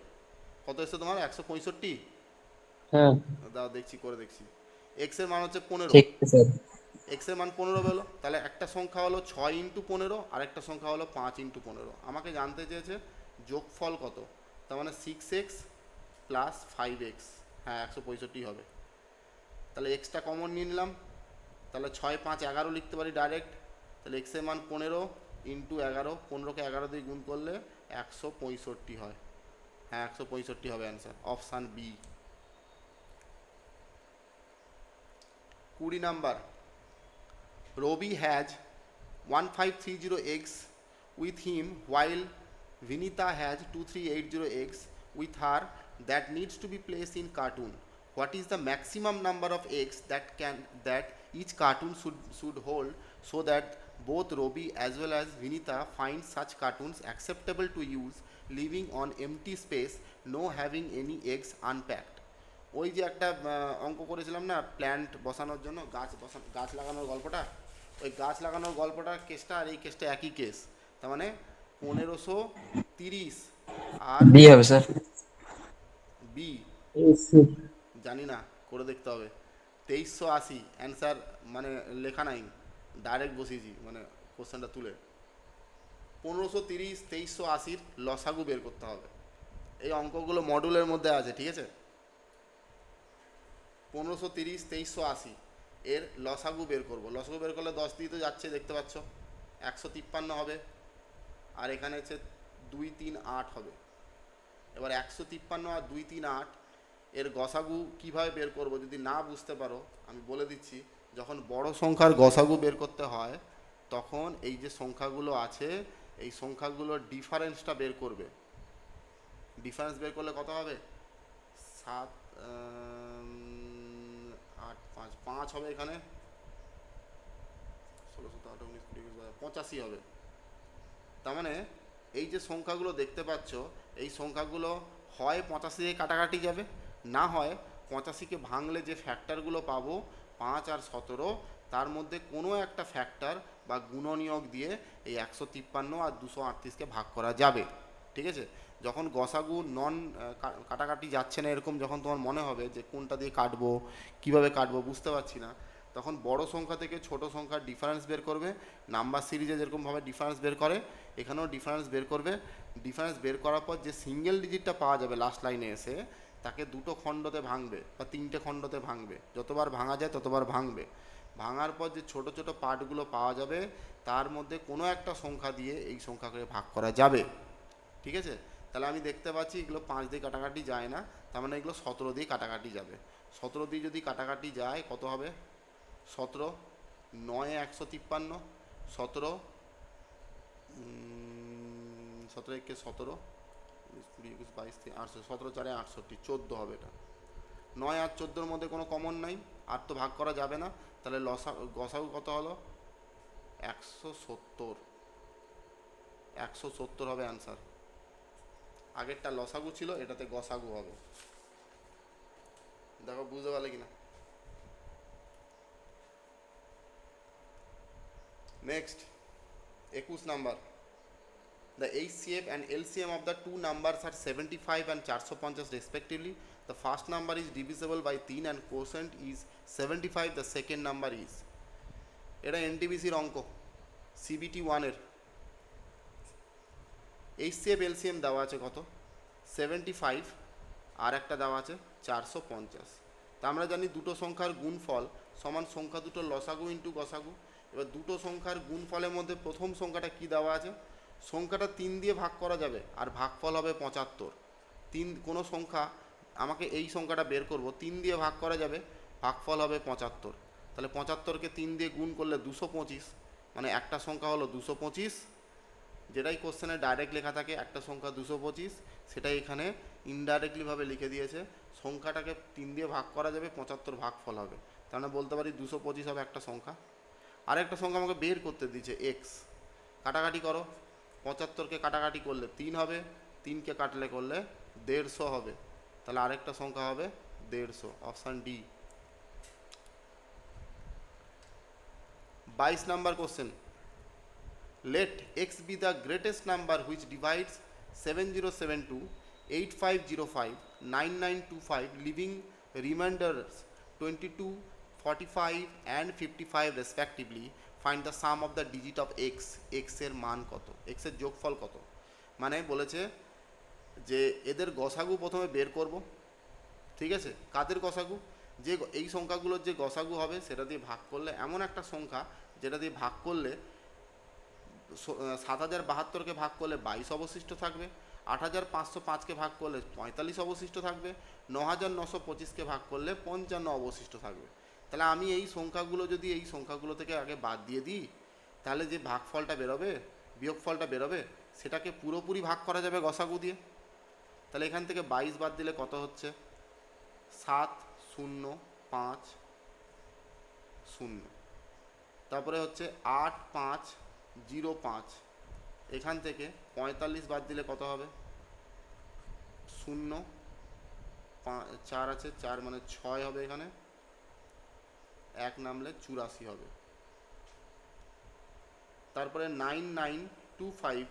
কত এসছে তোমার? 165। হ্যাঁ দাও দেখছি, করে দেখছি। এক্সের মান হচ্ছে 15। ঠিক আছে স্যার। এক্সের মান 15 হলো, তাহলে একটা সংখ্যা হলো 6 ইন্টু 15 আর একটা সংখ্যা হলো 5 ইন্টু 15। আমাকে জানতে চেয়েছে যোগফল কত। তার মানে 6x প্লাস 5x, হ্যাঁ 165 হবে। তাহলে এক্সটা কমন নিয়ে নিলাম, তাহলে 6 5 11 লিখতে পারি ডাইরেক্ট। তাহলে এক্সের মান 15 ইন্টু 11, 15কে 11 দিয়ে গুণ করলে 165 হয়। হ্যাঁ 165 হবে answer, option B. 20 number. Robi has 1530x with him while Vinita has 2380x with her that needs to be placed in cartoon. What is the maximum number of eggs that each cartoon should hold so that both Robi as well as Vinita find such cartoons acceptable to use, leaving on empty space, no having any eggs unpacked? ওই যে একটা অঙ্ক করেছিলাম না plant বসানোর জন্য, গাছ লাগানোর গল্পটা, ওই গাছ লাগানোর গল্পটার কেসটা আর এই কেসটা একই কেস। তার মানে 1530 আর বি হবে স্যার। বি জানি না, করে দেখতে হবে। 2380 অ্যান্সার, মানে লেখা নাই, ডাইরেক্ট বসিয়েছি, মানে কোশ্চেনটা তুলে। 1530 2380 লসাগু বের করতে হবে। এই অঙ্কগুলো মডুলের মধ্যে আছে, ঠিক আছে। 1530 2380 এর লসাগু বের করব। লসাগু বের করলে 10 দিয়ে তো যাচ্ছে, দেখতে পাচ্ছ, 153 হবে। আর এখানে হচ্ছে 2 3 8 হবে। এবার 153 আর 2 3 8 এর গসাগু কিভাবে বের করব যদি না বুঝতে পারো, আমি বলে দিচ্ছি। যখন বড় সংখ্যার গসাগু বের করতে হয় তখন এই যে সংখ্যাগুলো আছে এই সংখ্যাগুলোর ডিফারেন্সটা বের করবে। ডিফারেন্স বের করলে কত হবে? 7 8 5 5 হবে, এখানে 16 17 18 19 20 85 হবে। তার মানে এই যে সংখ্যাগুলো দেখতে পাচ্ছ এই সংখ্যাগুলো হয় 85 দিয়ে কাটাকাটি যাবে, না হয় 85কে ভাঙলে যে ফ্যাক্টরগুলো পাবো 5 আর 17, তার মধ্যে কোনো একটা ফ্যাক্টর বা গুণনীয়ক দিয়ে এই 153 আর 238কে ভাগ করা যাবে, ঠিক আছে। যখন গসাগু কাটাকাটি যাচ্ছে না এরকম যখন তোমার মনে হবে যে কোনটা দিয়ে কাটবো, কিভাবে কাটবো বুঝতে পারছি না, তখন বড় সংখ্যা থেকে ছোট সংখ্যার ডিফারেন্স বের করবে। নাম্বার সিরিজে যেরকমভাবে ডিফারেন্স বের করে এখানেও ডিফারেন্স বের করবে। ডিফারেন্স বের করার পর যে সিঙ্গেল ডিজিটটা পাওয়া যাবে লাস্ট লাইনে এসে, তাকে দুটো খণ্ডতে ভাঙবে বা 3টে খণ্ডতে ভাঙবে, যতবার ভাঙা যায় ততবার ভাঙবে। ভাঙার পর যে ছোট ছোট পার্টগুলো পাওয়া যাবে তার মধ্যে কোনো একটা সংখ্যা দিয়ে এই সংখ্যাকে ভাগ করা যাবে, ঠিক আছে। তাহলে আমি দেখতে পাচ্ছি এগুলো 5 দিয়ে কাটাকাটি যায় না, তার মানে এগুলো 17 দিয়ে কাটাকাটি যাবে। 17 দিয়ে যদি কাটাকাটি যায় কত হবে? 17 9 153, 17 17 একে 17 20 21 22 800, 17 4 68, 14 হবে এটা। 9 আর 14-র মধ্যে কোনো কমন নাই, আর তো ভাগ করা যাবে না, তাহলে গসাগু কত হলো? 170। 170 হবে অ্যান্সার। আগেরটা লসাগু ছিল, এটাতে গসাগু হবে। দেখো বুঝতে পারলে কিনা। Next 21 number. The HCF and LCM of the two numbers are 75 and 450 respectively. The first number is divisible by 3 and quotient is 75. The second number is, এটা এনটিপিসির অঙ্ক, সিবিটি 1 এর। HCF LCM দেওয়া আছে কত? 75 আর একটা দেওয়া আছে 450। তা আমরা জানি দুটো সংখ্যার গুণফল সমান সংখ্যা দুটো লসাগু ইন্টু গসাগু। এবার দুটো সংখ্যার গুণফলের মধ্যে প্রথম সংখ্যাটা কি দেওয়া আছে? সংখ্যাটা 3 দিয়ে ভাগ করা যাবে আর ভাগফল হবে 75। কোনো সংখ্যা আমাকে এই সংখ্যাটা বের করব, 3 দিয়ে ভাগ করা যাবে, ভাগফল হবে 75। তাহলে 75কে 3 দিয়ে গুণ করলে 225, মানে একটা সংখ্যা হলো 225 যেটাই কোশ্চেনে ডাইরেক্ট লেখা থাকে একটা সংখ্যা 225, সেটাই এখানে ইনডাইরেক্টলিভাবে লিখে দিয়েছে। সংখ্যাটাকে 3 দিয়ে ভাগ করা যাবে, 75 ভাগফল হবে। তার মানে বলতে পারি 225 হবে একটা সংখ্যা। আরেকটা সংখ্যা আমাকে বের করতে দিয়েছে এক্স। কাটাকাটি করো, 75কে কাটাকাটি করলে 3 হবে, 3কে কাটলে করলে 150 হবে। তাহলে আরেকটা সংখ্যা হবে 150, option D. 22 number question, let x be the greatest number which divides 7072, 8505, 9925, leaving remainders 22, 45 and 55 respectively. Find the sum of the digit of x. x এর মান কত, x এর যোগফল কত। মানে বলেছে যে এদের গসাগু প্রথমে বের করব, ঠিক আছে। কাদের গসাগু? যে এই সংখ্যাগুলোর যে গসাগু হবে সেটা দিয়ে ভাগ করলে, এমন একটা সংখ্যা যেটা দিয়ে ভাগ করলে 7072কে ভাগ করলে 22 অবশিষ্ট থাকবে, 8505কে ভাগ করলে 45 অবশিষ্ট থাকবে, 9925কে ভাগ করলে 55 অবশিষ্ট থাকবে। তাহলে আমি এই সংখ্যাগুলো যদি এই সংখ্যাগুলো থেকে আগে বাদ দিয়ে দিই, তাহলে যে ভাগফলটা বেরোবে, বিয়োগফলটা বেরোবে, সেটাকে পুরোপুরি ভাগ করা যাবে গসাগু দিয়ে। তাহলে এখান থেকে 22 বাদ দিলে কত হচ্ছে? 7050। তারপরে হচ্ছে 8505। এখান থেকে 45 বাদ দিলে কত হবে? 0, 4 আছে, 4 মানে 6 হবে, এখানে 1 নামলে 84 হবে। তারপরে 9925,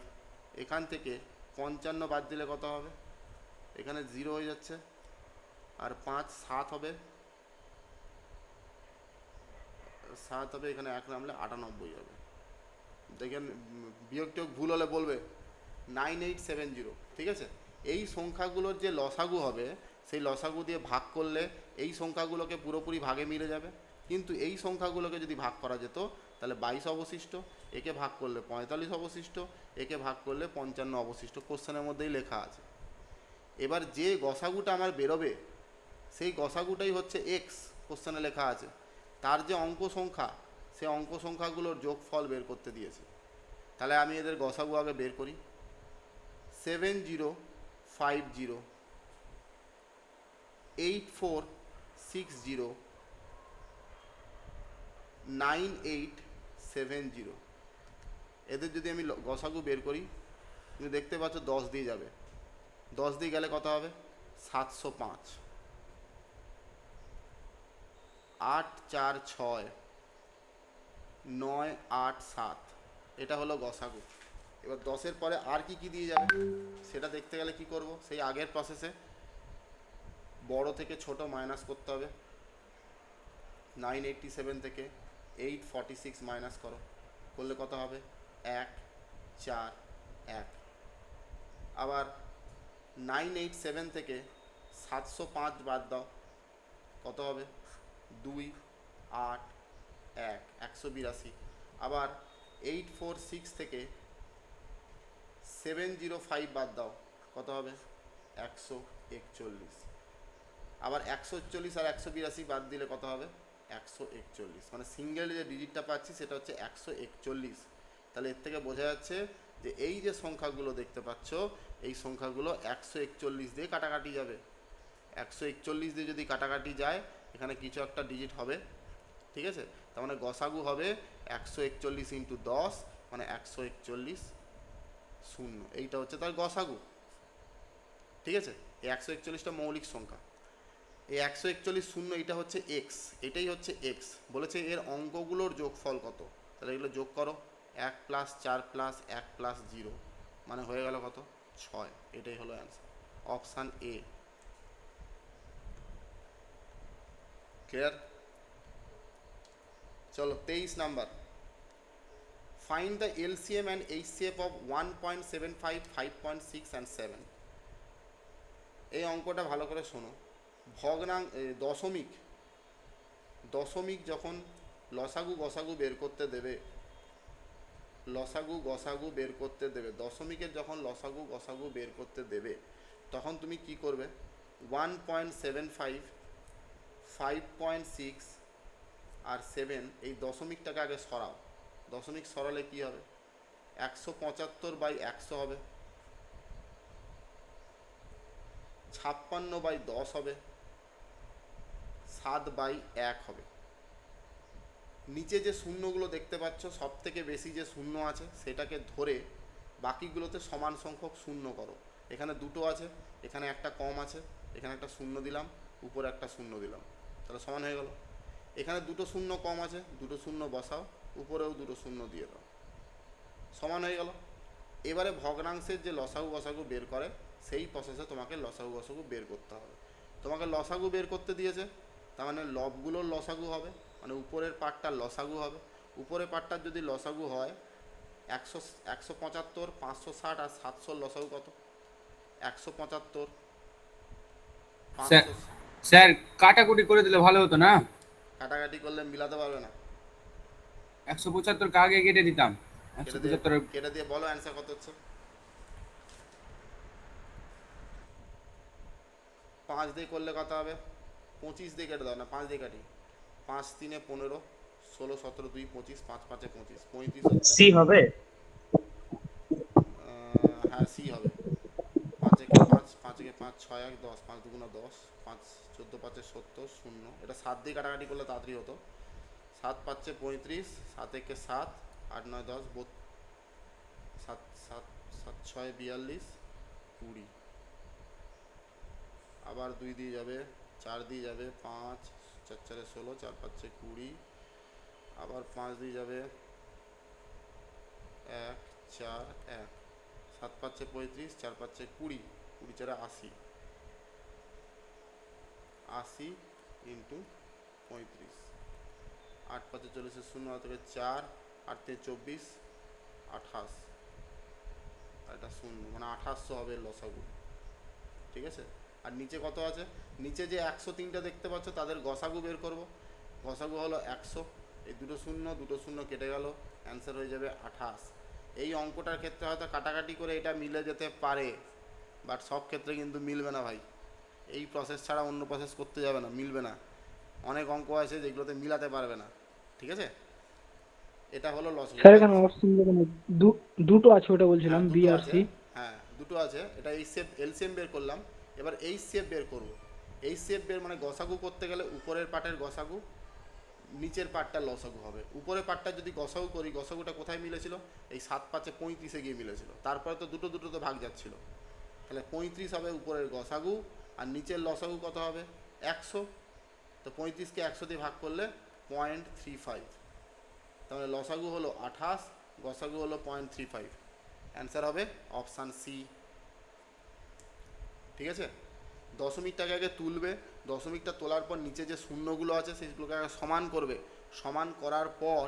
এখান থেকে 55 বাদ দিলে কত হবে? এখানে 0 হয়ে যাচ্ছে, আর 5 7 হবে, 7 হবে, এখানে 1 নামলে 98 হবে। দেখেন বিয়োগ টিয়োগ ভুল হলে বলবে। 9870, ঠিক আছে। এই সংখ্যাগুলোর যে লসাগু হবে, সেই লসাগু দিয়ে ভাগ করলে এই সংখ্যাগুলোকে পুরোপুরি ভাগে মিলে যাবে। কিন্তু এই সংখ্যাগুলোকে যদি ভাগ করা যেত তাহলে 22 অবশিষ্ট, একে ভাগ করলে 45 অবশিষ্ট, একে ভাগ করলে 55 অবশিষ্ট। কোশ্চেনের মধ্যেই লেখা আছে। এবার যে গসাগুটা আমার বেরোবে সেই গসাগুটাই হচ্ছে এক্স, কোশ্চেনে লেখা আছে। তার যে অঙ্ক সংখ্যা, সে অঙ্ক সংখ্যাগুলোর যোগফল বের করতে দিয়েছে। তাহলে আমি এদের গসাগু আগে বের করি। 7050, 8460, 9870, এদের যদি আমি গসাগু বের করি, তুমি দেখতে পাচ্ছ 10 দিয়ে যাবে। 10 দিয়ে গেলে কত হবে? 705। 846, 987, এটা হলো গসাগু। এবার 10-এর পরে আর কি কি দিয়ে যাবে সেটা দেখতে গেলে কি করব? সেই আগের প্রসেসে বড় থেকে ছোট মাইনাস করতে হবে। 987 থেকে 846 মাইনাস করো, করলে কত হবে? 1 4 1। আবার 987 থেকে 705 বাদ দাও, কত হবে? 2 8 1, 182। আবার 846 থেকে 705 বাদ দাও, কত হবে? 141। আবার 141 আর 182 বাদ দিলে কত হবে? 141। মানে সিঙ্গেল যে ডিজিটটা পাচ্ছি সেটা হচ্ছে 141। তাহলে এর থেকে বোঝা যাচ্ছে যে এই যে সংখ্যাগুলো দেখতে পাচ্ছ, এই সংখ্যাগুলো 141 দিয়ে কাটাকাটি যাবে। 141 দিয়ে যদি কাটাকাটি যায়, এখানে কিছু একটা ডিজিট হবে, ঠিক আছে। তার মানে গসাগু হবে 141 ইন্টু 10, মানে 141 শূন্য। এইটা হচ্ছে তার গসাগু, ঠিক আছে। এই 141টা মৌলিক সংখ্যা। এই 141 শূন্য, এটা হচ্ছে এক্স, এটাই হচ্ছে এক্স। বলেছে এর অঙ্কগুলোর যোগফল কত, তাহলে এগুলো যোগ করো। 1 + 4 + 1 + 0, মানে হয়ে গেল কত? 6। এটাই হলো অ্যান্সার, অপশান এ। ক্লিয়ার? চলো 23 number, find the LCM and HCF of 1.75, 5.6 and 7। এই অঙ্কটা ভালো করে শোনো। দশমিক যখন লসাগু গসাগু বের করতে দেবে, দশমিকের যখন লসাগু গসাগু বের করতে দেবে, তখন তুমি কি করবে? 1.75, 5.6 আর 7, এই দশমিকটাকে আগে সরাও। দশমিক সরালে কি হবে? 175/100 হবে, 56/10 হবে, 7/1 হবে। নিচে যে শূন্যগুলো দেখতে পাচ্ছ সব থেকে বেশি যে শূন্য আছে সেটাকে ধরে বাকিগুলোতে সমান সংখ্যক শূন্য করো। এখানে দুটো আছে, এখানে একটা কম আছে, এখানে একটা শূন্য দিলাম, উপরে একটা শূন্য দিলাম, তাহলে সমান হয়ে গেল। এখানে দুটো শূন্য কম আছে, দুটো শূন্য বসাও, উপরেও দুটো শূন্য দিয়ে দাও, সমান হয়ে গেল। এবারে ভগ্নাংশের যে লসাগু গসাগু বের করে সেই প্রসেসে তোমাকে লসাগু গসাগু বের করতে হবে। তোমাকে লসাগু বের করতে দিয়েছে, তার মানে লবগুলোর লসাগু হবে, মানে উপরের পার্টটার লসাগু হবে। উপরের পার্টটার যদি লসাগু হয় 175, 560 আর 700 লসাগু কত? 175, 500। স্যার কাটাকুটি করে দিলে ভালো হতো না? কাটাকাটি করলে মিলাতে পারবে না। 175 কে আগে কেটে দিতাম। কেটে দিয়ে 175 কেটে দিয়ে বলো অ্যান্সার কত হচ্ছে। 5 দিয়ে করলে কত হবে? 25 দিয়ে কেটে দাও না, 5 দিয়ে কাটি। 5 3 15, 16 17 2 25, 5 5 25, 35 হচ্ছে। সি হবে। হ্যাঁ সি হবে। 5 একে 5, 5 একে 5, 6 1 10, 5 2 10, 5 14 5 70 0। এটা 7 দিয়ে কাটাকাটি করলে তাড়াতাড়ি হতো। 7 5 35, 7 একে 7, 8 9 10, 7 7 7 6 42, 20। আবার 2 দিয়ে যাবে, 4 দিয়ে যাবে, 5 4 4 16, 4 5 20। আবার 5 দিয়ে যাবে, 1 4 1, 7 5 35, 4 5 20, 20 4 80, 80 ইন্টু 35, 8 5 40 0 থেকে 4, 8 থেকে 24, 28, আর এটা 0, মানে 2800 হবে লসাগু। ঠিক আছে। আর নিচে কত আছে? নিচে যে 103টা দেখতে পাচ্ছ তাদের গসাগু বের করব। গসাগু হলো 100, এই দুটো শূন্য কেটে গেল, অ্যান্সার হয়ে যাবে 28। এই অঙ্কটার ক্ষেত্রে হয়তো কাটাকাটি করে এটা মিলে যেতে পারে, বাট সব ক্ষেত্রে কিন্তু মিলবে না ভাই। এই প্রসেস ছাড়া অন্য প্রসেস করতে যাবে না, মিলবে না। অনেক অঙ্ক আছে যেগুলোতে মিলাতে পারবে না। ঠিক আছে, এটা হলো লসাগু। স্যার এখানে অপশন দেখুন, দুটো আছে, ওটা বলছিলাম হ্যাঁ বি দুটো আর আছে, সি। হ্যাঁ দুটো আছে। এটা এই শেপ এলসিএম বের করলাম, এবার এই শেপ বের করব। এই শেপ বের মানে গসাগু করতে গেলে উপরের পার্টের গসাগু, নিচের পার্টটা লসাগু হবে। উপরের পার্টটা যদি গসাগু করি, গসাগুটা কোথায় মিলেছিল? এই 7 5 35 গিয়ে মিলেছিল। তারপরে তো দুটো তো ভাগ যাচ্ছিল, তাহলে 35 হবে উপরের গসাগু, আর নিচের লসাগু কত হবে? 100। তো 35কে 100 দিয়ে ভাগ করলে 0.35, তাহলে লসাগু হলো 28, গসাগু হলো 0.35। অ্যান্সার হবে অপশান সি। ঠিক আছে। দশমিকটাকে আগে তুলবে, দশমিকটা তোলার পর নিচে যে শূন্যগুলো আছে সেইগুলোকে আগে সমান করবে। সমান করার পর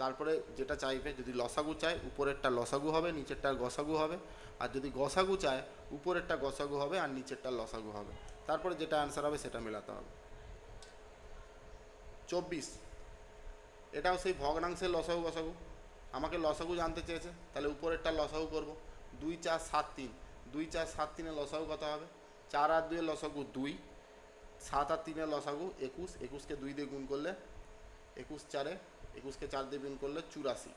তারপরে যেটা চাইবে, যদি লসাগু চায় উপরেরটা লসাগু হবে, নিচেরটা গসাগু হবে। আর যদি গসাগু চায় উপরেরটা গসাগু হবে আর নিচেরটা লসাগু হবে। তারপরে যেটা অ্যান্সার হবে সেটা মেলাতে হবে। 24, এটাও সেই ভগ্নাংশের লসাগু গসাগু। আমাকে লসাগু জানতে চেয়েছে, তাহলে উপরেরটা লসাগু করব। 2 4 7 3, 2 4 7 3 লসাগু কত হবে? 4 আর 2 লসাগু 2, 7 আর 3 লসাগু 21, 21কে 2 দিয়ে গুণ করলে 21 4, 21কে 4 দিয়ে গুণ করলে 84।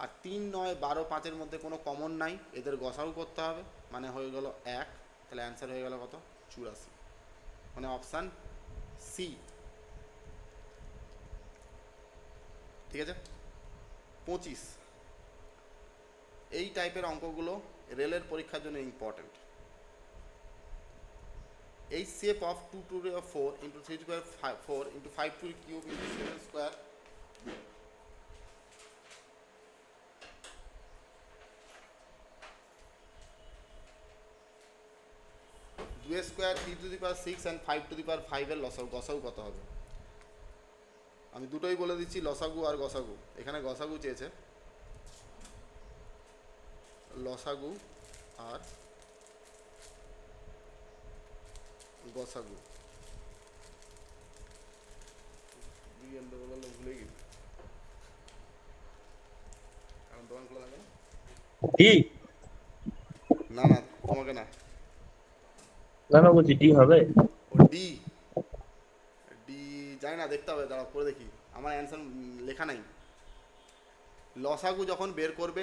আর 3 9 12 5-এর মধ্যে কোনো কমন নাই, এদের গসাগু করতে হবে, মানে হয়ে গেল 1। তাহলে অ্যান্সার হয়ে গেল কত? 84, মানে অপশান সি। ঠিক আছে। 25, এই টাইপের অঙ্কগুলো রেলের পরীক্ষার জন্য ইম্পর্টেন্ট। এই shape of 2 to the 4 into 3 to the 4 into 5 to the cube into 7 square, দুই square 3 to the power 6 and 5 to the power 5 এর গসাগু কত হবে? আমি দুটোই বলে দিচ্ছি, লসাগু আর গসাগু। এখানে গসাগু চেয়েছে, লসাগু আর গসাগু। ভুলে গেছি, কারণ দোকান খোলা থাকে না। ডি। না না তোমাকে না, না না বলছি ডি হবে। ও ডি। ডি জানি না, দেখতে হবে, দাঁড়াও করে দেখি। আমার অ্যান্সার লেখা নাই। লসাগু যখন বের করবে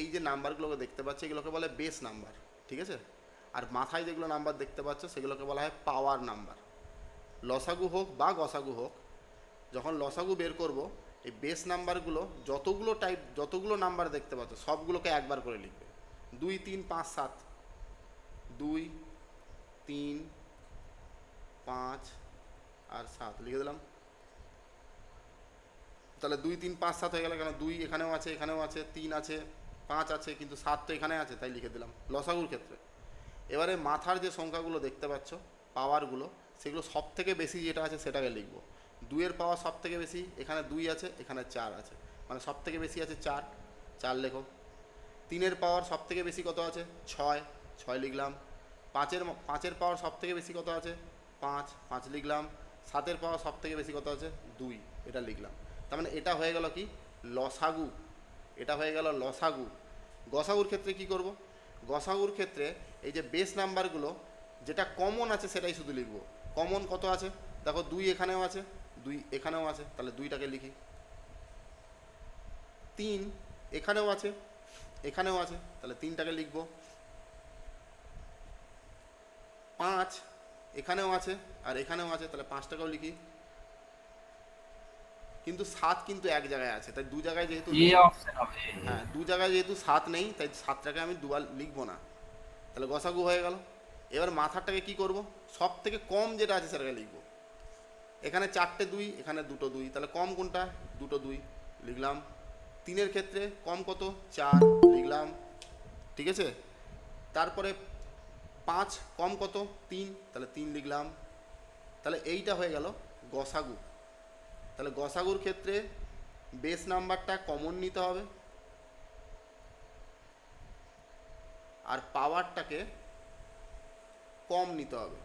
এই যে নাম্বারগুলোকে দেখতে পাচ্ছ এগুলোকে বলে বেস নাম্বার, ঠিক আছে? আর মাথায় যেগুলো নাম্বার দেখতে পাচ্ছ সেগুলোকে বলা হয় পাওয়ার নাম্বার। লসাগু হোক বা গসাগু হোক, যখন লসাগু বের করব এই বেস নাম্বারগুলো যতগুলো নাম্বার দেখতে পাচ্ছ সবগুলোকে একবার করে লিখবে। 2 3 5 7, 2 3 5 আর 7 লিখে দিলাম। তাহলে 2 3 5 7 হয়ে গেল, কেন 2 এখানেও আছে, এখানেও আছে, 3 আছে, 5 আছে, কিন্তু 7 তো এখানে আছে, তাই লিখে দিলাম লসাগুর ক্ষেত্রে। এবারে মাথার যে সংখ্যাগুলো দেখতে পাচ্ছ পাওয়ারগুলো, সেগুলো সব থেকে বেশি যেটা আছে সেটাকে লিখব। 2 এর পাওয়ার সব থেকে বেশি, এখানে 2 আছে, এখানে 4 আছে, মানে সব থেকে বেশি আছে 4, 4 লেখো। 3 এর পাওয়ার সব থেকে বেশি কত আছে? 6, 6 লিখলাম। 5 এর পাওয়ার সব থেকে বেশি কত আছে? 5, 5 লিখলাম। 7 এর পাওয়ার সব থেকে বেশি কত আছে? 2, এটা লিখলাম। তার মানে এটা হয়ে গেল কি? লসাগু। এটা হয়ে গেল লসাগু। গসাগুর ক্ষেত্রে কি করব? গসাগুর ক্ষেত্রে এই যে বেস নাম্বারগুলো যেটা কমন আছে সেটাই শুধু লিখব। কমন কত আছে? দেখো 2 এখানেও আছে, 2 এখানেও আছে, তাহলে 2টাকে লিখি। 3 এখানেও আছে, এখানেও আছে, তাহলে 3টাকে লিখব। 5 এখানেও আছে আর এখানেও আছে, তাহলে 5টাকেও লিখি। কিন্তু 7 কিন্তু এক জায়গায় আছে, তাই 2 জায়গায় যেহেতু অপশন হবে। হ্যাঁ 2 জায়গায় যেহেতু 7 নেই, তাই 7টাকে আমি দুবার লিখবো না, তাহলে গসাগু হয়ে গেল। এবার মাথাটাকে কি করব? সব থেকে কম যেটা আছে সেটাকে লিখব। এখানে 4টে 2, এখানে 2টো 2, তাহলে কম কোনটা? 2টো 2 লিখলাম। 3 ক্ষেত্রে কম কত? 4 লিখলাম, ঠিক আছে? তারপরে 5 কম কত? 3, তাহলে 3 লিখলাম। তাহলে এইটা হয়ে গেল গসাগু। তাহলে গসাগুর ক্ষেত্রে বেস নাম্বারটা কমন নিতে হবে আর পাওয়ারটাকে কম নিতে হবে।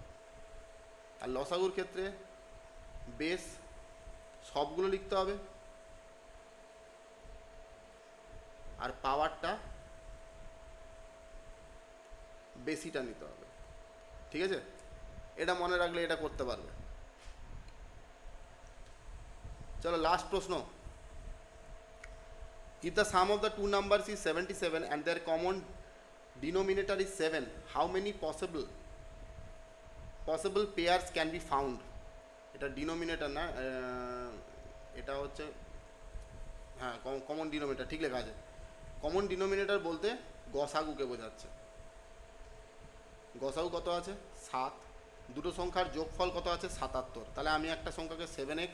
আর লসাগুর ক্ষেত্রে বেস সবগুলো লিখতে হবে আর পাওয়ারটা বেশিটা নিতে হবে, ঠিক আছে? এটা মনে রাখলে এটা করতে পারবে। চলো লাস্ট প্রশ্ন। If the sum of the two numbers is 77 and their common denominator is 7, how many possible pairs can be found? এটা ডিনোমিনেটর না, এটা হচ্ছে হ্যাঁ কমন ডিনোমিনেটর, ঠিক লেখা আছে। কমন ডিনোমিনেটর বলতে গসাগুকে বোঝাচ্ছে। গসাগু কত আছে? 7। দুটো সংখ্যার যোগফল কত আছে? 77। তাহলে আমি একটা সংখ্যাকে 7x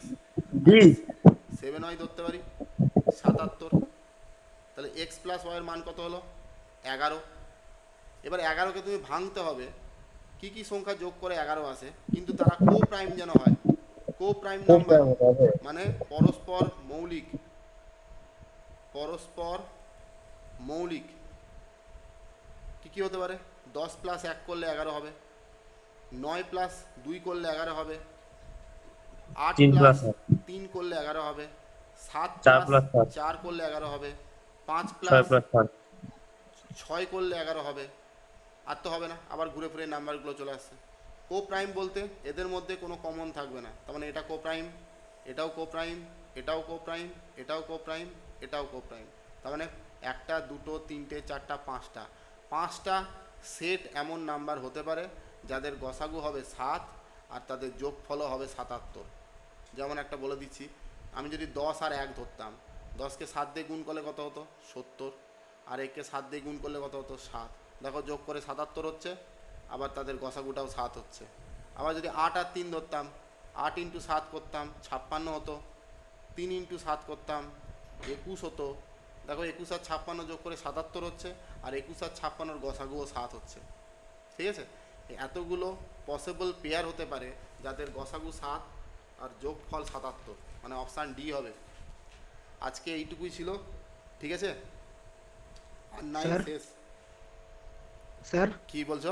7y ধরতে পারি, 77। তাহলে x প্লাস y এর মান কত হলো? 11। এবার 11কে তুমি ভাঙতে হবে, কি কি সংখ্যা যোগ করে 11 আসে, কিন্তু তারা কো প্রাইম যেন হয়। কো প্রাইম নাম্বার মানে পরস্পর মৌলিক। পরস্পর মৌলিক কি কি হতে পারে? 10 প্লাস 1 করলে 11 হবে, 9 প্লাস 2 করলে 11 হবে, 8 প্লাস 3 করলে 11 হবে, 7 প্লাস 4 করলে 11 হবে, 5 প্লাস 6 করলে 11 হবে। আর তো হবে না, আবার ঘুরে ফিরে নাম্বারগুলো চলে আসছে। কো প্রাইম বলতে এদের মধ্যে কোনো কমন থাকবে না, তার মানে এটা কো প্রাইম, এটাও কো প্রাইম, এটাও কো প্রাইম, এটাও কো প্রাইম, এটাও কো প্রাইম। তার মানে 1টা 2টো 3টে 4টা 5টা সেট এমন নাম্বার হতে পারে যাদের গসাগু হবে 7 আর তাদের যোগফলও হবে 77। যেমন একটা বলে দিচ্ছি, আমি যদি 10 আর 1 ধরতাম, 10কে 7 দিয়ে গুণ করলে কত হতো? 70। আর 1কে 7 দিয়ে গুণ করলে কত হতো? 7। দেখো যোগ করে 77 হচ্ছে, আবার তাদের গসাগুটাও 7 হচ্ছে। আবার যদি 8 আর 3 ধরতাম, 8 ইন্টু 7 করতাম 56 হতো, 3 ইন্টু 7 করতাম 21 হতো। দেখো 21 আর 56 যোগ করে 77 হচ্ছে, আর 21 আর 56 গসাগুও 7 হচ্ছে, ঠিক আছে? এতগুলো পসিবল পেয়ার হতে পারে যাদের গসাগু 7 আর যোগফল 77, মানে অপশান ডি হবে। আজকে এইটুকুই ছিল, ঠিক আছে? আর নাই স্যার? শেষ। স্যার কি বলছো?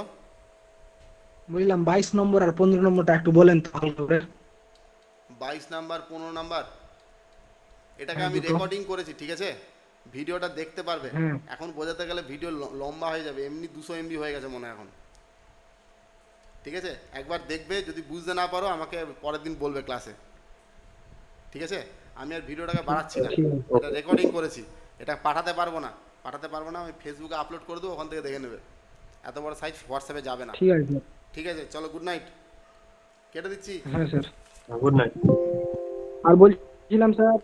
বললাম 22 নম্বর আর 15 নম্বরটা একটু বলেন তো ভালো করে। 22 নাম্বার 15 নাম্বার এটাকে হ্যাঁ, আমি দুটো। রেকর্ডিং করেছি, ঠিক আছে? ভিডিওটা দেখতে পারবে। হুম। এখন বোঝাতে গেলে ভিডিও লম্বা হয়ে যাবে, এমনি 200 MB হয়ে গেছে মনে হয় এখন, ঠিক আছে? একবার দেখবে, যদি বুঝতে না পারো আমাকে পরের দিন বলবে ক্লাসে, ঠিক আছে? আমি আর ভিডিওটাকে বাড়াচ্ছি না, এটা রেকর্ডিং করেছি। এটা পাঠাতে পারবো না, আমি ফেসবুকে আপলোড করে দেবো, ওখান থেকে দেখে নেবে। এত বড় সাইজ হোয়াটসঅ্যাপে যাবে না। ঠিক আছে স্যার। ঠিক আছে, চলো গুড নাইট, কেটে দিচ্ছি। হ্যাঁ স্যার। Good night. আর বলছিলাম স্যার